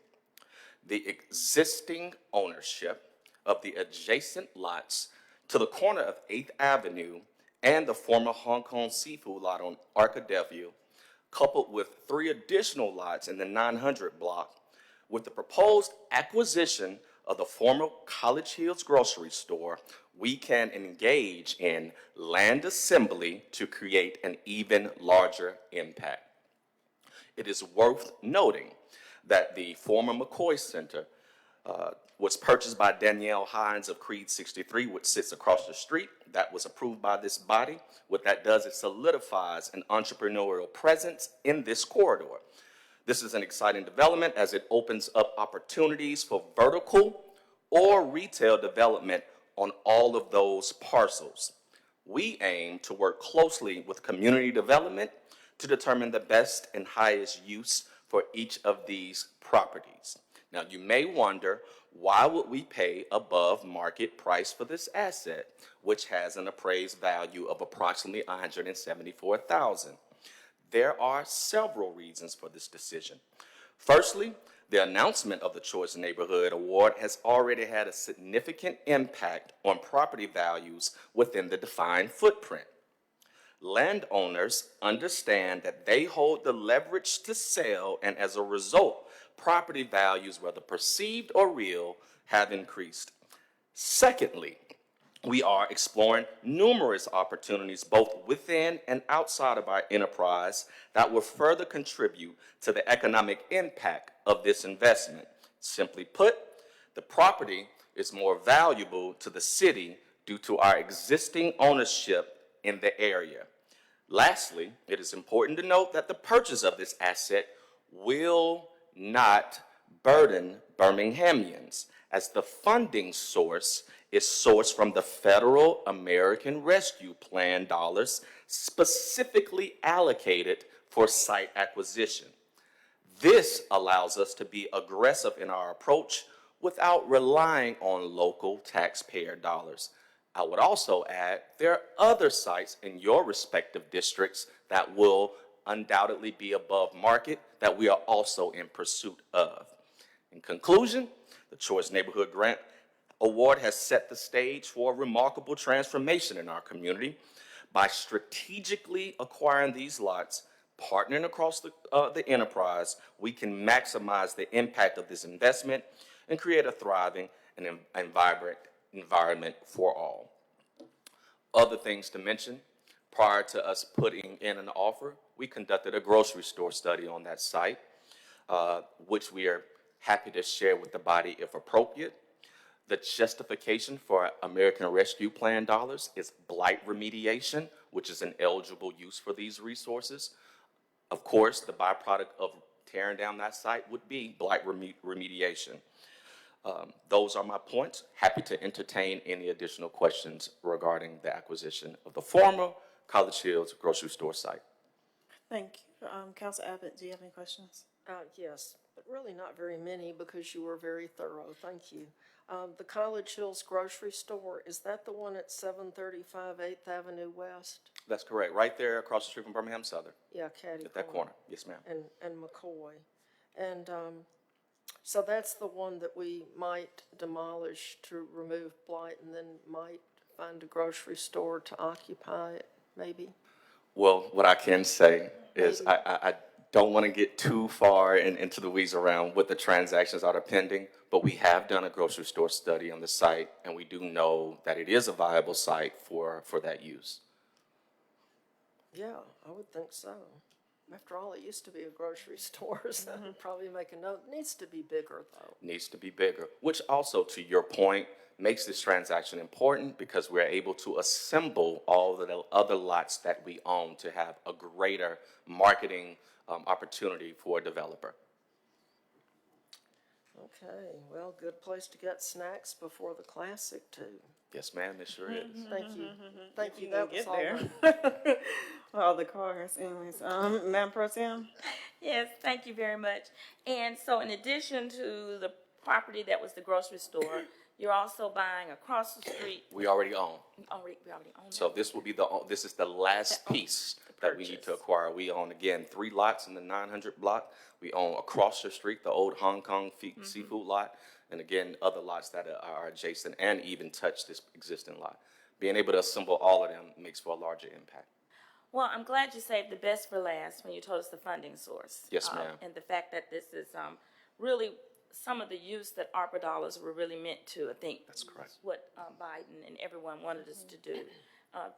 The existing ownership of the adjacent lots to the corner of 8th Avenue and the former Hong Kong seafood lot on Arkadelphia, coupled with 3 additional lots in the 900 block, with the proposed acquisition of the former College Hills grocery store, we can engage in land assembly to create an even larger impact. It is worth noting that the former McCoy Center was purchased by Danielle Hines of Creed 63, which sits across the street. That was approved by this body. What that does is solidifies an entrepreneurial presence in this corridor. This is an exciting development as it opens up opportunities for vertical or retail development on all of those parcels. We aim to work closely with community development to determine the best and highest use for each of these properties. Now, you may wonder, why would we pay above market price for this asset, which has an appraised value of approximately $174,000? There are several reasons for this decision. Firstly, the announcement of the Choice Neighborhood Award has already had a significant impact on property values within the defined footprint. Landowners understand that they hold the leverage to sell, and as a result, property values, whether perceived or real, have increased. Secondly, we are exploring numerous opportunities both within and outside of our enterprise that will further contribute to the economic impact of this investment. Simply put, the property is more valuable to the city due to our existing ownership in the area. Lastly, it is important to note that the purchase of this asset will not burden Birminghamians, as the funding source is sourced from the Federal American Rescue Plan dollars specifically allocated for site acquisition. This allows us to be aggressive in our approach without relying on local taxpayer dollars. I would also add, there are other sites in your respective districts that will undoubtedly be above market that we are also in pursuit of. In conclusion, the Choice Neighborhood Grant Award has set the stage for a remarkable transformation in our community. By strategically acquiring these lots, partnering across the enterprise, we can maximize the impact of this investment and create a thriving and vibrant environment for all. Other things to mention, prior to us putting in an offer, we conducted a grocery store study on that site, which we are happy to share with the body if appropriate. The justification for American Rescue Plan dollars is blight remediation, which is an eligible use for these resources. Of course, the byproduct of tearing down that site would be blight remediation. Those are my points. Happy to entertain any additional questions regarding the acquisition of the former College Hills grocery store site. Thank you. Council Abbott, do you have any questions? Yes, but really not very many because you were very thorough. Thank you. The College Hills grocery store, is that the one at 735 8th Avenue West? That's correct. Right there across the street from Birmingham Southern. Yeah, Caddy At that corner. Yes, ma'am. And McCoy. And so that's the one that we might demolish to remove blight and then might find a grocery store to occupy it, maybe? Well, what I can say is I don't want to get too far into the weeds around what the transactions that are pending, but we have done a grocery store study on the site, and we do know that it is a viable site for that use. Yeah, I would think so. After all, it used to be a grocery store, so I'd probably make a note. It needs to be bigger, though. Needs to be bigger, which also, to your point, makes this transaction important because we're able to assemble all the other lots that we own to have a greater marketing opportunity for a developer. Okay, well, good place to get snacks before the Classic, too. Yes, ma'am, it sure is. Thank you. Thank you. You That can was get all. there. All the cars, anyways. Madam Pro Tem? Yes, thank you very much. And so in addition to the property that was the grocery store, you're also buying across the street. We already own. We already own that. So this will be this is the last piece that we need to acquire. We own, again, 3 lots in the 900 block. We own across the street, the old Hong Kong seafood lot. And again, other lots that are adjacent and even touch this existing lot. Being able to assemble all of them makes for a larger impact. Well, I'm glad you saved the best for last when you told us the funding source. Yes, ma'am. And the fact that this is really some of the use that ARPA dollars were really meant to, I think. That's correct. What Biden and everyone wanted us to do,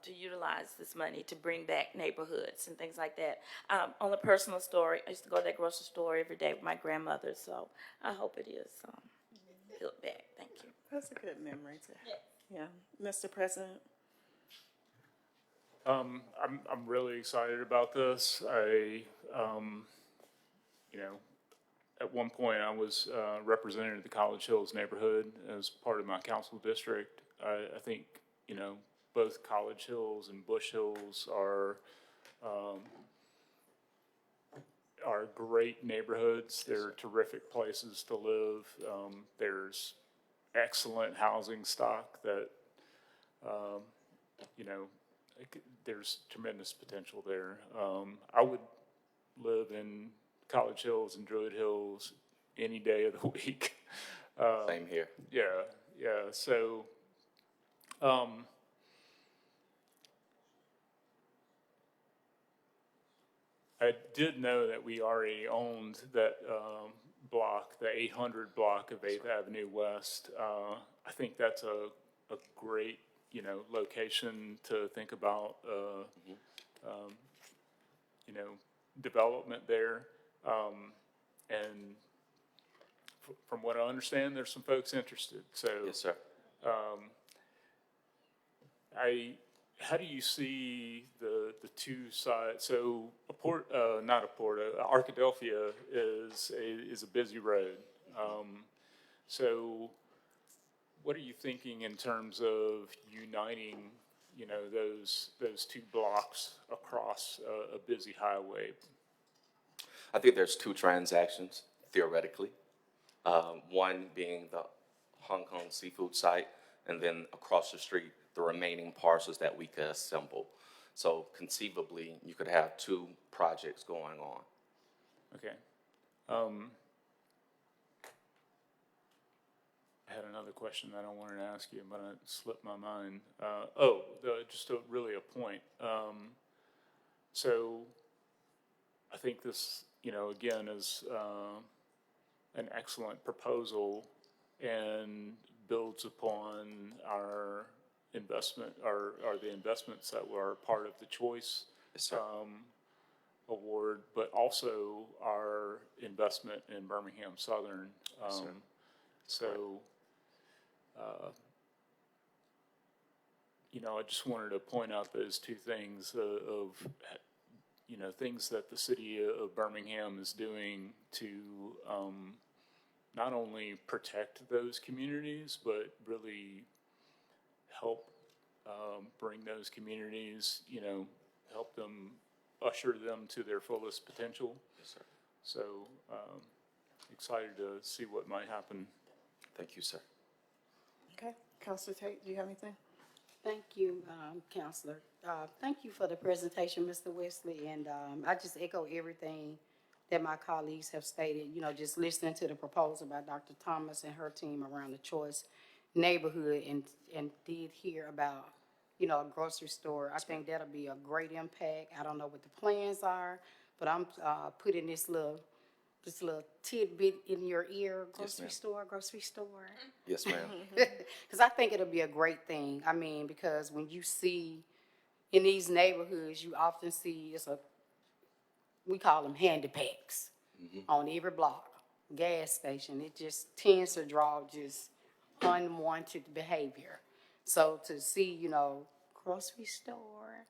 to utilize this money to bring back neighborhoods and things like that. On a personal story, I used to go to that grocery store every day with my grandmother, so I hope it is built back. Thank you. That's a good memory to have. Yeah. Mr. President? I'm really excited about this. At one point I was representing the College Hills neighborhood as part of my council district. I think, both College Hills and Bush Hills are great neighborhoods. They're terrific places to live. There's excellent housing stock that, there's tremendous potential there. I would live in College Hills and Druid Hills any day of the week. Same here. Yeah. So, I did know that we already owned that block, the 800 block of 8th Avenue West. I think that's a great, location to think about, development there. And from what I understand, there's some folks interested. So, Yes, sir. how do you see the two sides? So, Arkadelphia is a busy road. So, what are you thinking in terms of uniting, those 2 blocks across a busy highway? I think there's 2 transactions, theoretically. One being the Hong Kong seafood site, and then across the street, the remaining parcels that we could assemble. So conceivably, you could have two projects going on. Okay. I had another question that I wanted to ask you, but it slipped my mind. Really a point. So I think this, again, is an excellent proposal and builds upon our investment, or the investments that were part of the Choice Yes, sir. Award, but also our investment in Birmingham Southern. Yes, sir. So, I just wanted to point out those two things of things that the city of Birmingham is doing to not only protect those communities, but really help bring those communities, help them, usher them to their fullest potential. Yes, sir. So, excited to see what might happen. Thank you, sir. Okay, Counselor Tate, do you have anything? Thank you, Counselor. Thank you for the presentation, Mr. Wesley, and I just echo everything that my colleagues have stated. Just listening to the proposal by Dr. Thomas and her team around the Choice neighborhood, and did hear about, a grocery store. I think that'll be a great impact. I don't know what the plans are, but I'm putting this little tidbit in your ear. Grocery store. Yes, ma'am. Because I think it'll be a great thing. Because when you see in these neighborhoods, you often see we call them handy packs on every block, gas station. It just tends to draw just unwanted behavior. So to see, grocery store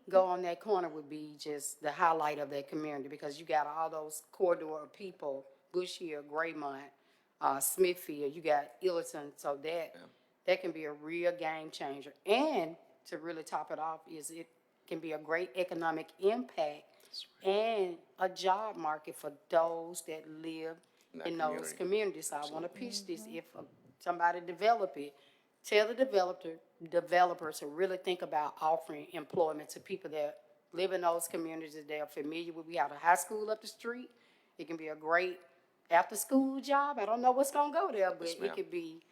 go on that corner would be just the highlight of that community, because you got all those corridor of people, Bush Hill, Graymont, Smithfield, you got Illerton, so that can be a real game changer. And to really top it off it can be a great economic impact and a job market for those that live in those communities. So I want to pitch this. If somebody develop it, tell the developers to really think about offering employment to people that live in those communities that they're familiar with. We have a high school up the street. It can be a great after-school job. I don't know what's going to go there, but it could be,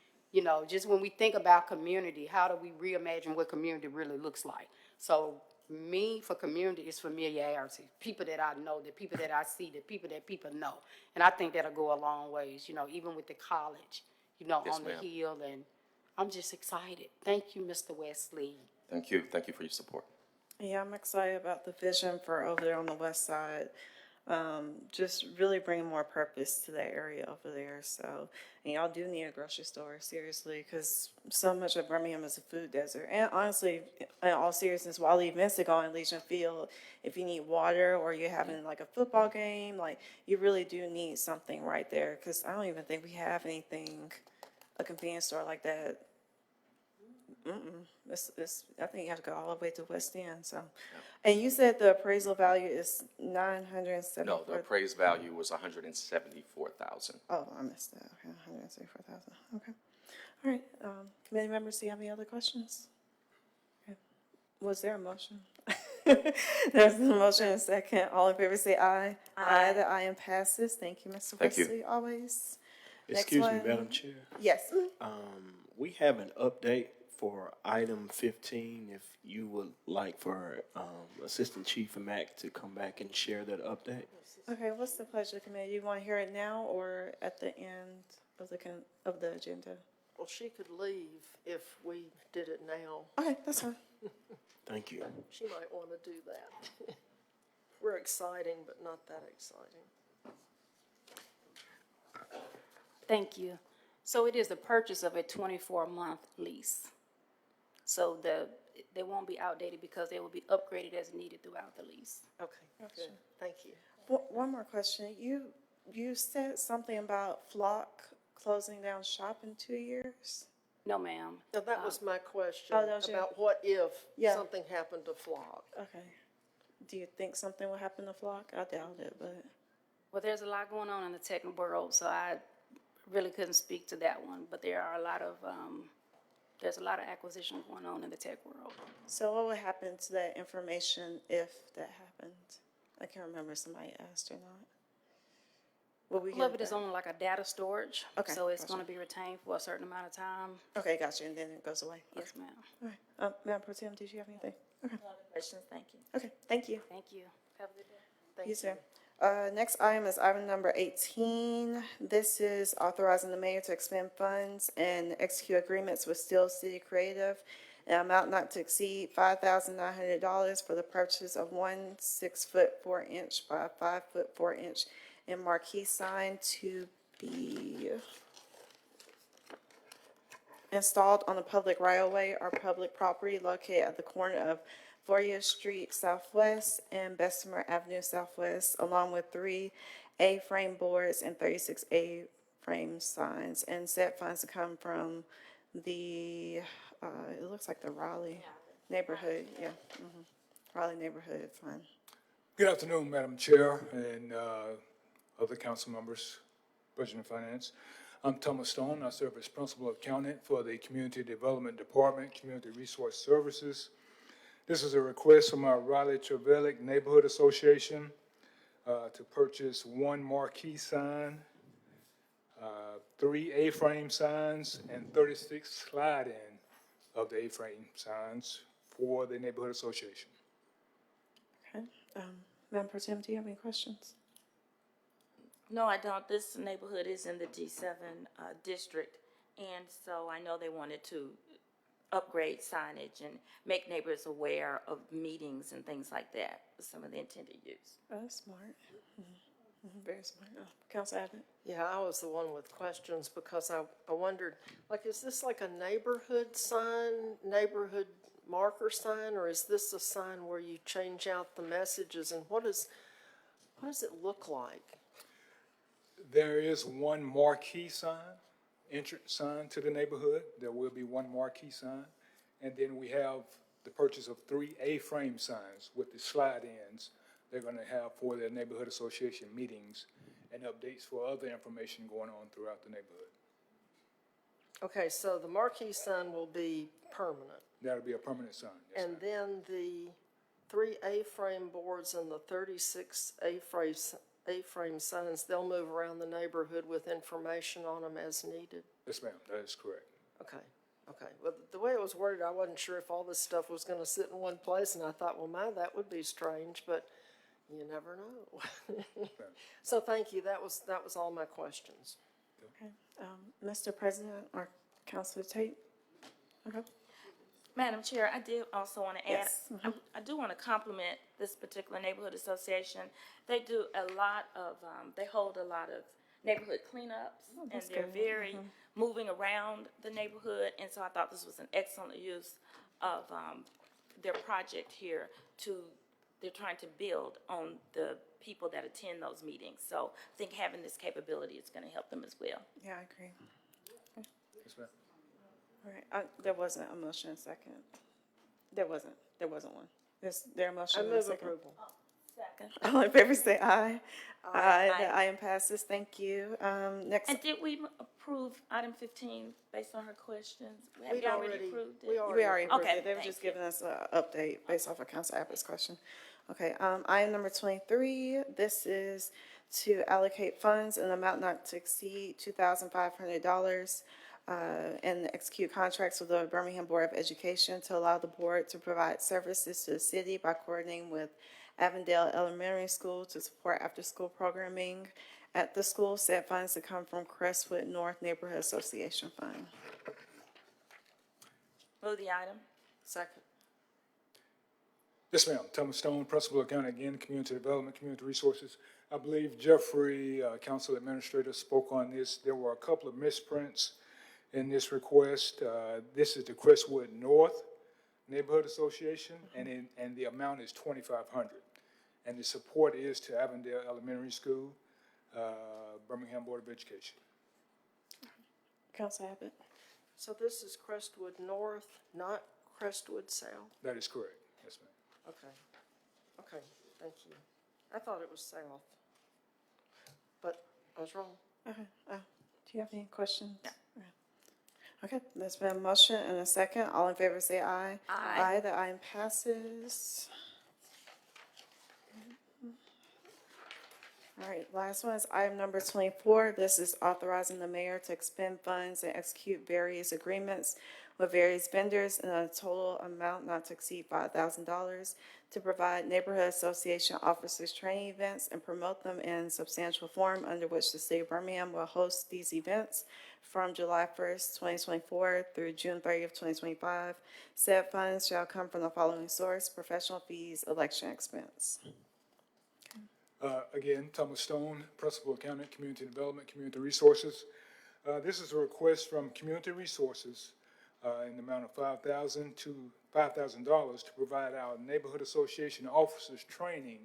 just when we think about community, how do we reimagine what community really looks like? So for community is familiarity. People that I know, the people that I see, the people that people know. And I think that'll go a long ways, even with the college, Yes, on the ma'am. hill. And I'm just excited. Thank you, Mr. Wesley. Thank you. Thank you for your support. Yeah, I'm excited about the vision for over there on the west side. Just really bringing more purpose to that area over there. So, and y'all do need a grocery store, seriously, because so much of Birmingham is a food desert. And honestly, in all seriousness, while events that go in Legion Field, if you need water or you're having like a football game, like you really do need something right there. Because I don't even think we have anything, a convenience store like that. I think you have to go all the way to West End. So, and you said the appraisal value is $974. No, the appraised value was $174,000. Oh, I missed that. Okay, 174,000. Okay, all right. Committee members, do you have any other questions? Okay. Was there a motion? There's a motion and a second. All in favor, say aye. Aye. The item passes. Thank you, Mr. Thank you. Wesley. Always. Excuse me, one. Madam Chair. Yes. We have an update for item 15, if you would like for Assistant Chief Mack to come back and share that update. Okay, what's the pleasure of the committee? You want to hear it now or at the end of the agenda? Well, she could leave if we did it now. Okay, that's fine. Thank you. She might want to do that. We're exciting, but not that exciting. Thank you. So it is the purchase of a 24-month lease. So they won't be outdated because they will be upgraded as needed throughout the lease. Okay, good. Thank you. One more question. You said something about Flock closing down shop in 2 years? No, ma'am. Now, that was my question, Oh, that was your- about what if Yeah. something happened to Flock? Okay. Do you think something will happen to Flock? I doubt it, but. Well, there's a lot going on in the tech world, so I really couldn't speak to that one. But there are a lot of there's a lot of acquisition going on in the tech world. So what would happen to that information if that happened? I can't remember if somebody asked or not. Will we All of get it is that? on like a data storage, Okay, so it's gotcha. gonna be retained for a certain amount of time. Okay, gotcha, and then it goes away. Yes, ma'am. All right, Madam Pro Tem, did you have anything? Okay, No other questions, thank you. okay, thank you. Thank you. Have a good day. Thank you, sir. Next item is item number 18. This is authorizing the mayor to expend funds and execute agreements with Steel City Creative, an amount not to exceed $5,900 for the purchase of one 6-foot 4-inch by 5-foot 4-inch and marquee sign to be installed on the public right-of-way or public property located at the corner of 40th Street Southwest and Bessemer Avenue Southwest, along with 3 A-frame boards and 36 A-frame signs. And said funds to come from the, it looks like the Raleigh neighborhood, yeah. Raleigh Neighborhood Fund. Good afternoon, Madam Chair and other council members, Budget and Finance. I'm Thomas Stone. I serve as Principal Accountant for the Community Development Department, Community Resource Services. This is a request from our Raleigh Trevelick Neighborhood Association to purchase one marquee sign, 3 A-frame signs, and 36 slide-in of the A-frame signs for the Neighborhood Association. Okay. Madam Pro Tem, do you have any questions? No, I don't. This neighborhood is in the D7 district, and so I know they wanted to upgrade signage and make neighbors aware of meetings and things like that, some of the intended use. Oh, that's smart. Very smart. Council Abbott? Yeah, I was the one with questions because I wondered, like, is this like a neighborhood sign, neighborhood marker sign, or is this a sign where you change out the messages, and what does it look like? There is one marquee sign, entrance sign to the neighborhood. There will be one marquee sign. And then we have the purchase of 3 A-frame signs with the slide-ins they're going to have for their neighborhood association meetings and updates for other information going on throughout the neighborhood. Okay, so the marquee sign will be permanent. That'll be a permanent sign. Yes, And ma'am. then the 3 A-frame boards and the 36 A-frame signs, they'll move around the neighborhood with information on them as needed? Yes, ma'am, that is correct. Okay. Well, the way it was worded, I wasn't sure if all this stuff was gonna sit in one place, and I thought, well, that would be strange, but you never know. So thank you, that was all my questions. Okay. Mr. President or Councilor Tate? Okay. Madam Chair, I did also want to add, Yes. I do want to compliment this particular neighborhood association. They do a lot of, they hold a lot of neighborhood cleanups, and that's they're good. very moving around the neighborhood, and so I thought this was an excellent use of their project here they're trying to build on the people that attend those meetings. So I think having this capability is going to help them as well. Yeah, I agree. Yes, ma'am. All right, there wasn't a motion and second. There wasn't one. Is there a motion I and a move second? approval. Second. All in favor say aye. Aye. The item passes. Thank you. Next, And did we approve item 15 based on her questions? Have We'd you already already- approved it? we we already already approved Okay, it. They were thank just you. giving us an update based off of Council Abbott's question. Okay, item number 23, this is to allocate funds in an amount not to exceed $2,500 and execute contracts with the Birmingham Board of Education to allow the board to provide services to the city by coordinating with Avondale Elementary School to support after-school programming at the school. Said funds to come from Crestwood North Neighborhood Association Fund. Move the item. Second. Yes, ma'am. Thomas Stone, Principal Accountant, again, Community Development, Community Resources. I believe Jeffrey, Council Administrator, spoke on this. There were a couple of misprints in this request. This is the Crestwood North Neighborhood Association, and the amount is $2,500. And the support is to Avondale Elementary School, Birmingham Board of Education. Council Abbott? So this is Crestwood North, not Crestwood South? That is correct. Yes, ma'am. Okay, thank you. I thought it was south, but I was wrong. Okay. Do you have any questions? No. Okay, there's been a motion and a second. All in favor say aye. Aye. The item passes. All right, last one is item number 24. This is authorizing the mayor to expend funds and execute various agreements with various vendors in a total amount not to exceed $5,000 to provide neighborhood association officers training events and promote them in substantial form, under which the city of Birmingham will host these events from July 1st, 2024 through June 30th, 2025. Said funds shall come from the following source: professional fees, election expense. Again, Thomas Stone, Principal Accountant, Community Development, Community Resources. This is a request from Community Resources in the amount of $5,000 to provide our neighborhood association officers training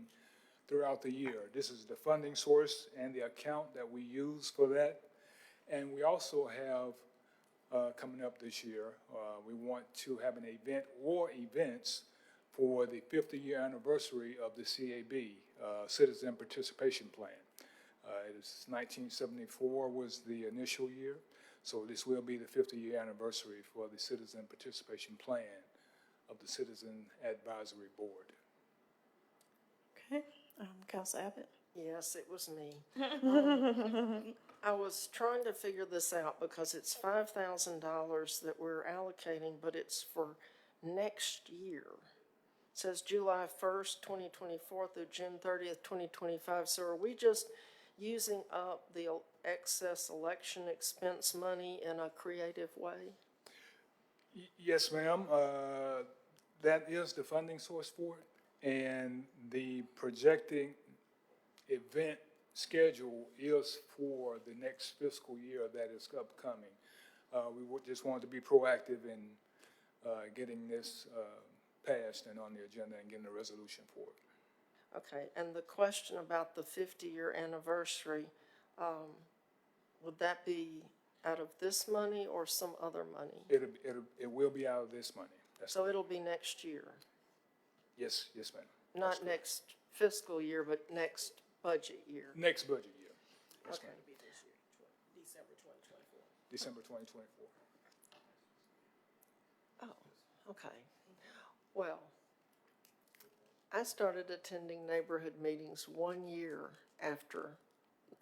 throughout the year. This is the funding source and the account that we use for that. And we also have, coming up this year, we want to have an event or events for the 50-year anniversary of the CAB, Citizen Participation Plan. It is 1974 was the initial year, so this will be the 50-year anniversary for the Citizen Participation Plan of the Citizen Advisory Board. Okay, Council Abbott? Yes, it was me. I was trying to figure this out because it's $5,000 that we're allocating, but it's for next year. It says July 1st, 2024 through June 30th, 2025. So are we just using up the excess election expense money in a creative way? Yes, ma'am. That is the funding source for it. And the projecting event schedule is for the next fiscal year that is upcoming. We just wanted to be proactive in getting this passed and on the agenda and getting a resolution for it. Okay, and the question about the 50-year anniversary, would that be out of this money or some other money? It will be out of this money. So it'll be next year? Yes, ma'am. Not next fiscal year, but next budget year? Next budget year. Yes, Okay. ma'am. December 2024. Oh, okay. Well, I started attending neighborhood meetings 1 year after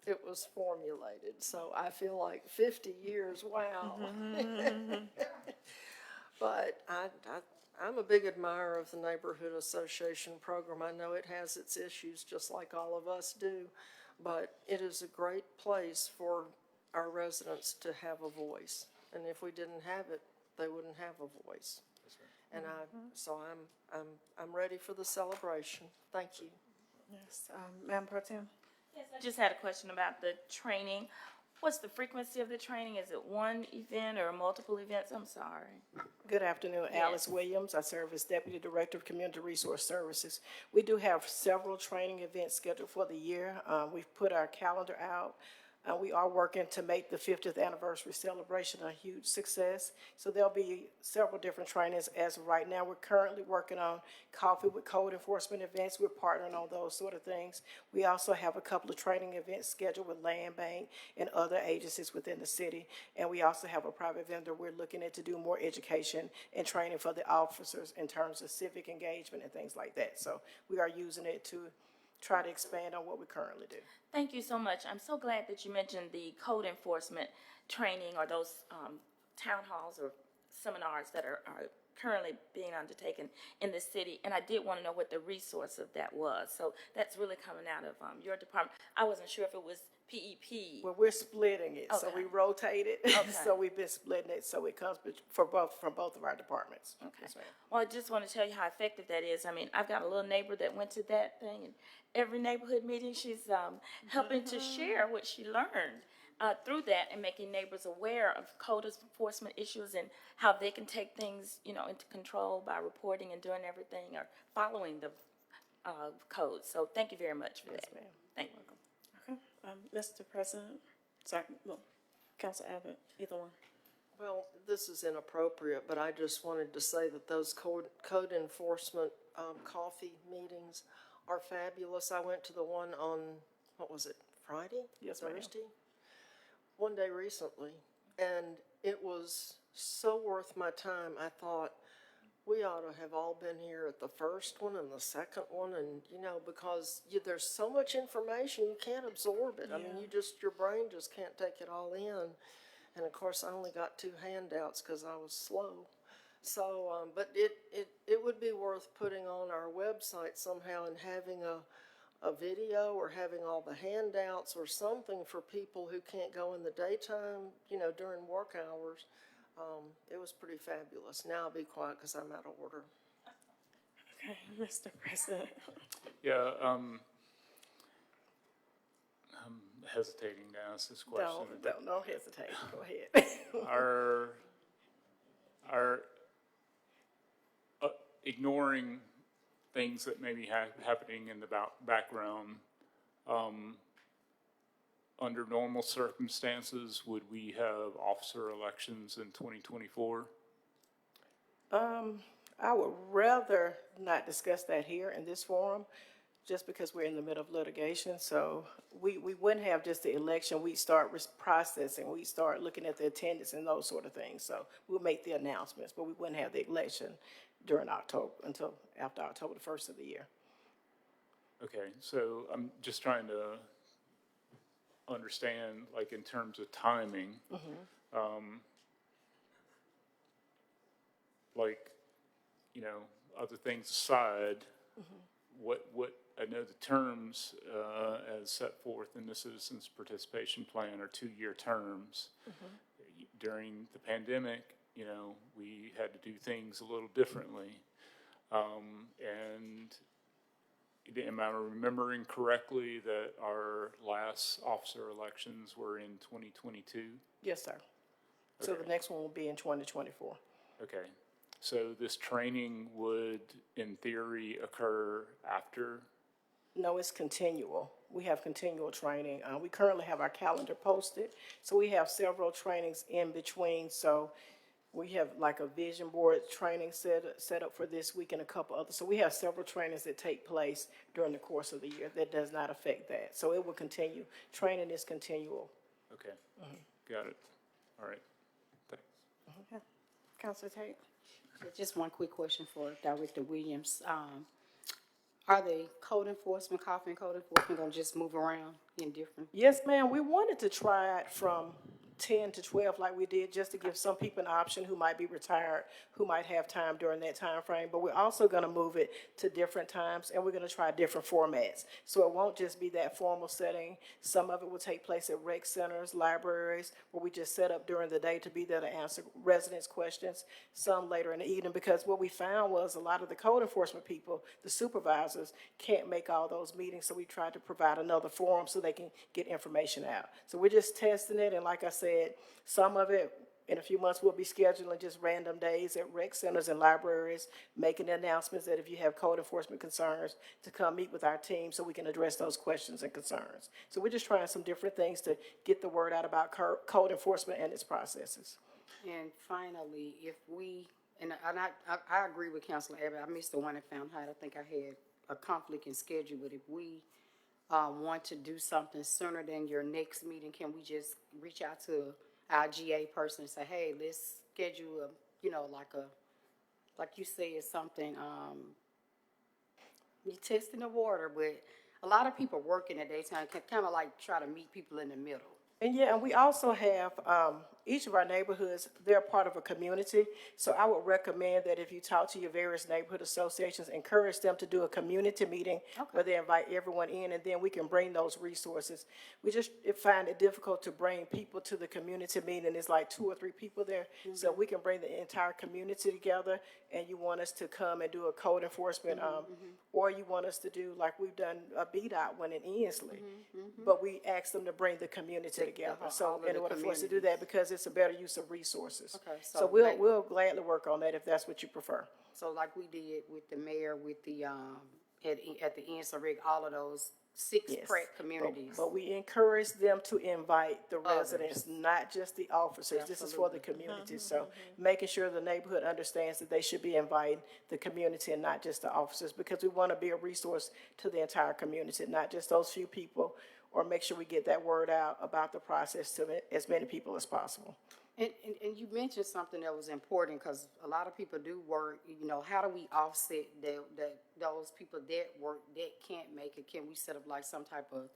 it was formulated, so I feel like 50 years, wow. But I'm a big admirer of the Neighborhood Association program. I know it has its issues, just like all of us do, but it is a great place for our residents to have a voice. And if we didn't have it, they wouldn't have a voice. And I'm ready for the celebration. Thank you. Yes, Madam Pro Tem? Yes, I just had a question about the training. What's the frequency of the training? Is it one event or multiple events? I'm sorry. Good afternoon, Alice Williams. I serve as Deputy Director of Community Resource Services. We do have several training events scheduled for the year. We've put our calendar out. We are working to make the 50th anniversary celebration a huge success. So there'll be several different trainings. As of right now, we're currently working on coffee with code enforcement events. We're partnering on those sort of things. We also have a couple of training events scheduled with Land Bank and other agencies within the city. And we also have a private vendor we're looking at to do more education and training for the officers in terms of civic engagement and things like that. So we are using it to try to expand on what we currently do. Thank you so much. I'm so glad that you mentioned the code enforcement training or those town halls or seminars that are currently being undertaken in the city. And I did want to know what the resource of that was. So that's really coming out of your department. I wasn't sure if it was PEP. Well, we're splitting it, so Okay. we rotate it. Okay. So we've been splitting it, so it comes from both of our departments. Okay. Yes, ma'am. Well, I just want to tell you how effective that is. I mean, I've got a little neighbor that went to that thing, and every neighborhood meeting, she's helping to share what she learned through that and making neighbors aware of code enforcement issues and how they can take things, into control by reporting and doing everything or following the code. So thank you very much for that. ma'am. Thank you. Okay, Mr. President, sorry, well, Council Abbott, either one. Well, this is inappropriate, but I just wanted to say that those code enforcement coffee meetings are fabulous. I went to the one on, what was it, Friday? Yes, ma'am. Thursday? One day recently, and it was so worth my time. I thought we ought to have all been here at the first one and the second one, and, because there's so much information, you can't absorb it. I mean, your brain just can't take it all in. And of course, I only got 2 handouts because I was slow. So, but it would be worth putting on our website somehow and having a video or having all the handouts or something for people who can't go in the daytime, during work hours. It was pretty fabulous. Now I'll be quiet because I'm out of order. Okay, Mr. President. Yeah, I'm hesitating to ask this question. Don't hesitate. Go ahead. Our ignoring things that may be happening in the background, under normal circumstances, would we have officer elections in 2024? I would rather not discuss that here in this forum, just because we're in the middle of litigation. So we wouldn't have just the election. We'd start processing. We'd start looking at the attendance and those sort of things. So we'll make the announcements, but we wouldn't have the election during October, until after October the 1st of the year. Okay, so I'm just trying to understand, like, in terms of timing, like, other things aside, what I know the terms as set forth in the Citizens Participation Plan are 2-year terms. During the pandemic, we had to do things a little differently. And am I remembering correctly that our last officer elections were in 2022? Yes, sir. So the next one will be in 2024. Okay. So this training would, in theory, occur after? No, it's continual. We have continual training. We currently have our calendar posted, so we have several trainings in between. So we have like a vision board training set up for this week and a couple others. So we have several trainings that take place during the course of the year. That does not affect that. So it will continue. Training is continual. Okay. Got it. All right. Thanks. Okay. Counselor Tate? Just one quick question for Director Williams. Are the code enforcement, Kaufman Code Enforcement, gonna just move around in different? Yes, ma'am. We wanted to try it from 10 to 12 like we did, just to give some people an option who might be retired, who might have time during that time frame. But we're also going to move it to different times, and we're going to try different formats. So it won't just be that formal setting. Some of it will take place at rec centers, libraries, where we just set up during the day to be there to answer residents' questions, some later in the evening, because what we found was a lot of the code enforcement people, the supervisors, can't make all those meetings, so we tried to provide another forum so they can get information out. So we're just testing it, and like I said, some of it in a few months we'll be scheduling just random days at rec centers and libraries, making announcements that if you have code enforcement concerns, to come meet with our team so we can address those questions and concerns. So we're just trying some different things to get the word out about code enforcement and its processes. And finally, if we, and I agree with Councilor Abbott, I missed the one at Fountain Heights. I think I had a conflict in schedule, but if we want to do something sooner than your next meeting, can we just reach out to our GA person and say, hey, let's schedule like you said, something, you're testing the water, but a lot of people work in the daytime, can kind of like try to meet people in the middle. And yeah, and we also have, each of our neighborhoods, they're part of a community. So I would recommend that if you talk to your various neighborhood associations, encourage them to do a community meeting where they invite everyone in, and then we can bring those resources. We just find it difficult to bring people to the community meeting. It's like 2 or 3 people there. So we can bring the entire community together, and you want us to come and do a code enforcement, or you want us to do like we've done a BDOT one in Ensley. But we ask them to bring the community together. So in order for us to do that, because it's a better use of resources. Okay, So we'll gladly work on that if that's what you prefer. So like we did with the mayor, with the, at the Ensign Rig, all of those 6 Yes. Pratt communities. But we encourage them to invite the residents, not just the officers. This is for the community. So making sure the neighborhood understands that they should be inviting the community and not just the officers, because we want to be a resource to the entire community, not just those few people, or make sure we get that word out about the process to as many people as possible. And you mentioned something that was important, because a lot of people do work, you know, how do we offset those people that work, that can't make it? Can we set up like some type of,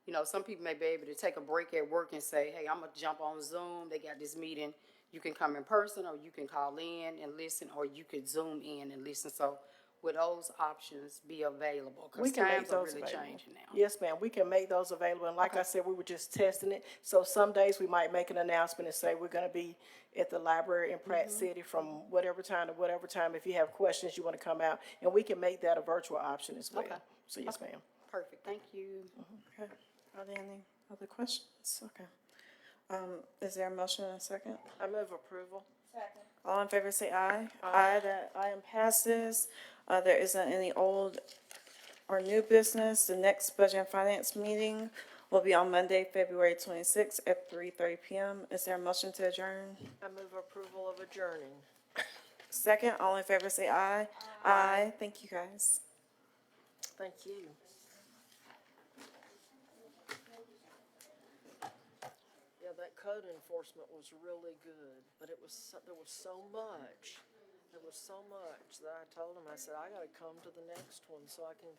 you know, some people may be able to take a break at work and say, hey, I'm gonna jump on Zoom, they got this meeting, you can come in person, or you can call in and listen, or you could Zoom in and listen. So would those options be available? We Because can make times are those really available. changing now. Yes, ma'am, we can make those available, and like I said, we were just testing it. So some days we might make an announcement and say, we're gonna be at the library in Pratt City from whatever time to whatever time. If you have questions, you wanna come out, and we can make that a virtual option as well. Okay. So, yes, ma'am. Perfect, thank you. Okay, are there any other questions? Okay. Is there a motion and a second? I move approval. All in favor say aye. Aye, that item passes. There isn't any old or new business. The next Budget and Finance meeting will be on Monday, February 26th at 3:30 PM. Is there a motion to adjourn? I move approval of adjourning. Second, all in favor say aye. Aye. Thank you, guys. Thank you. Yeah, that code enforcement was really good, but it was, there was so much. There was so much that I told him, I said, I gotta come to the next one so I can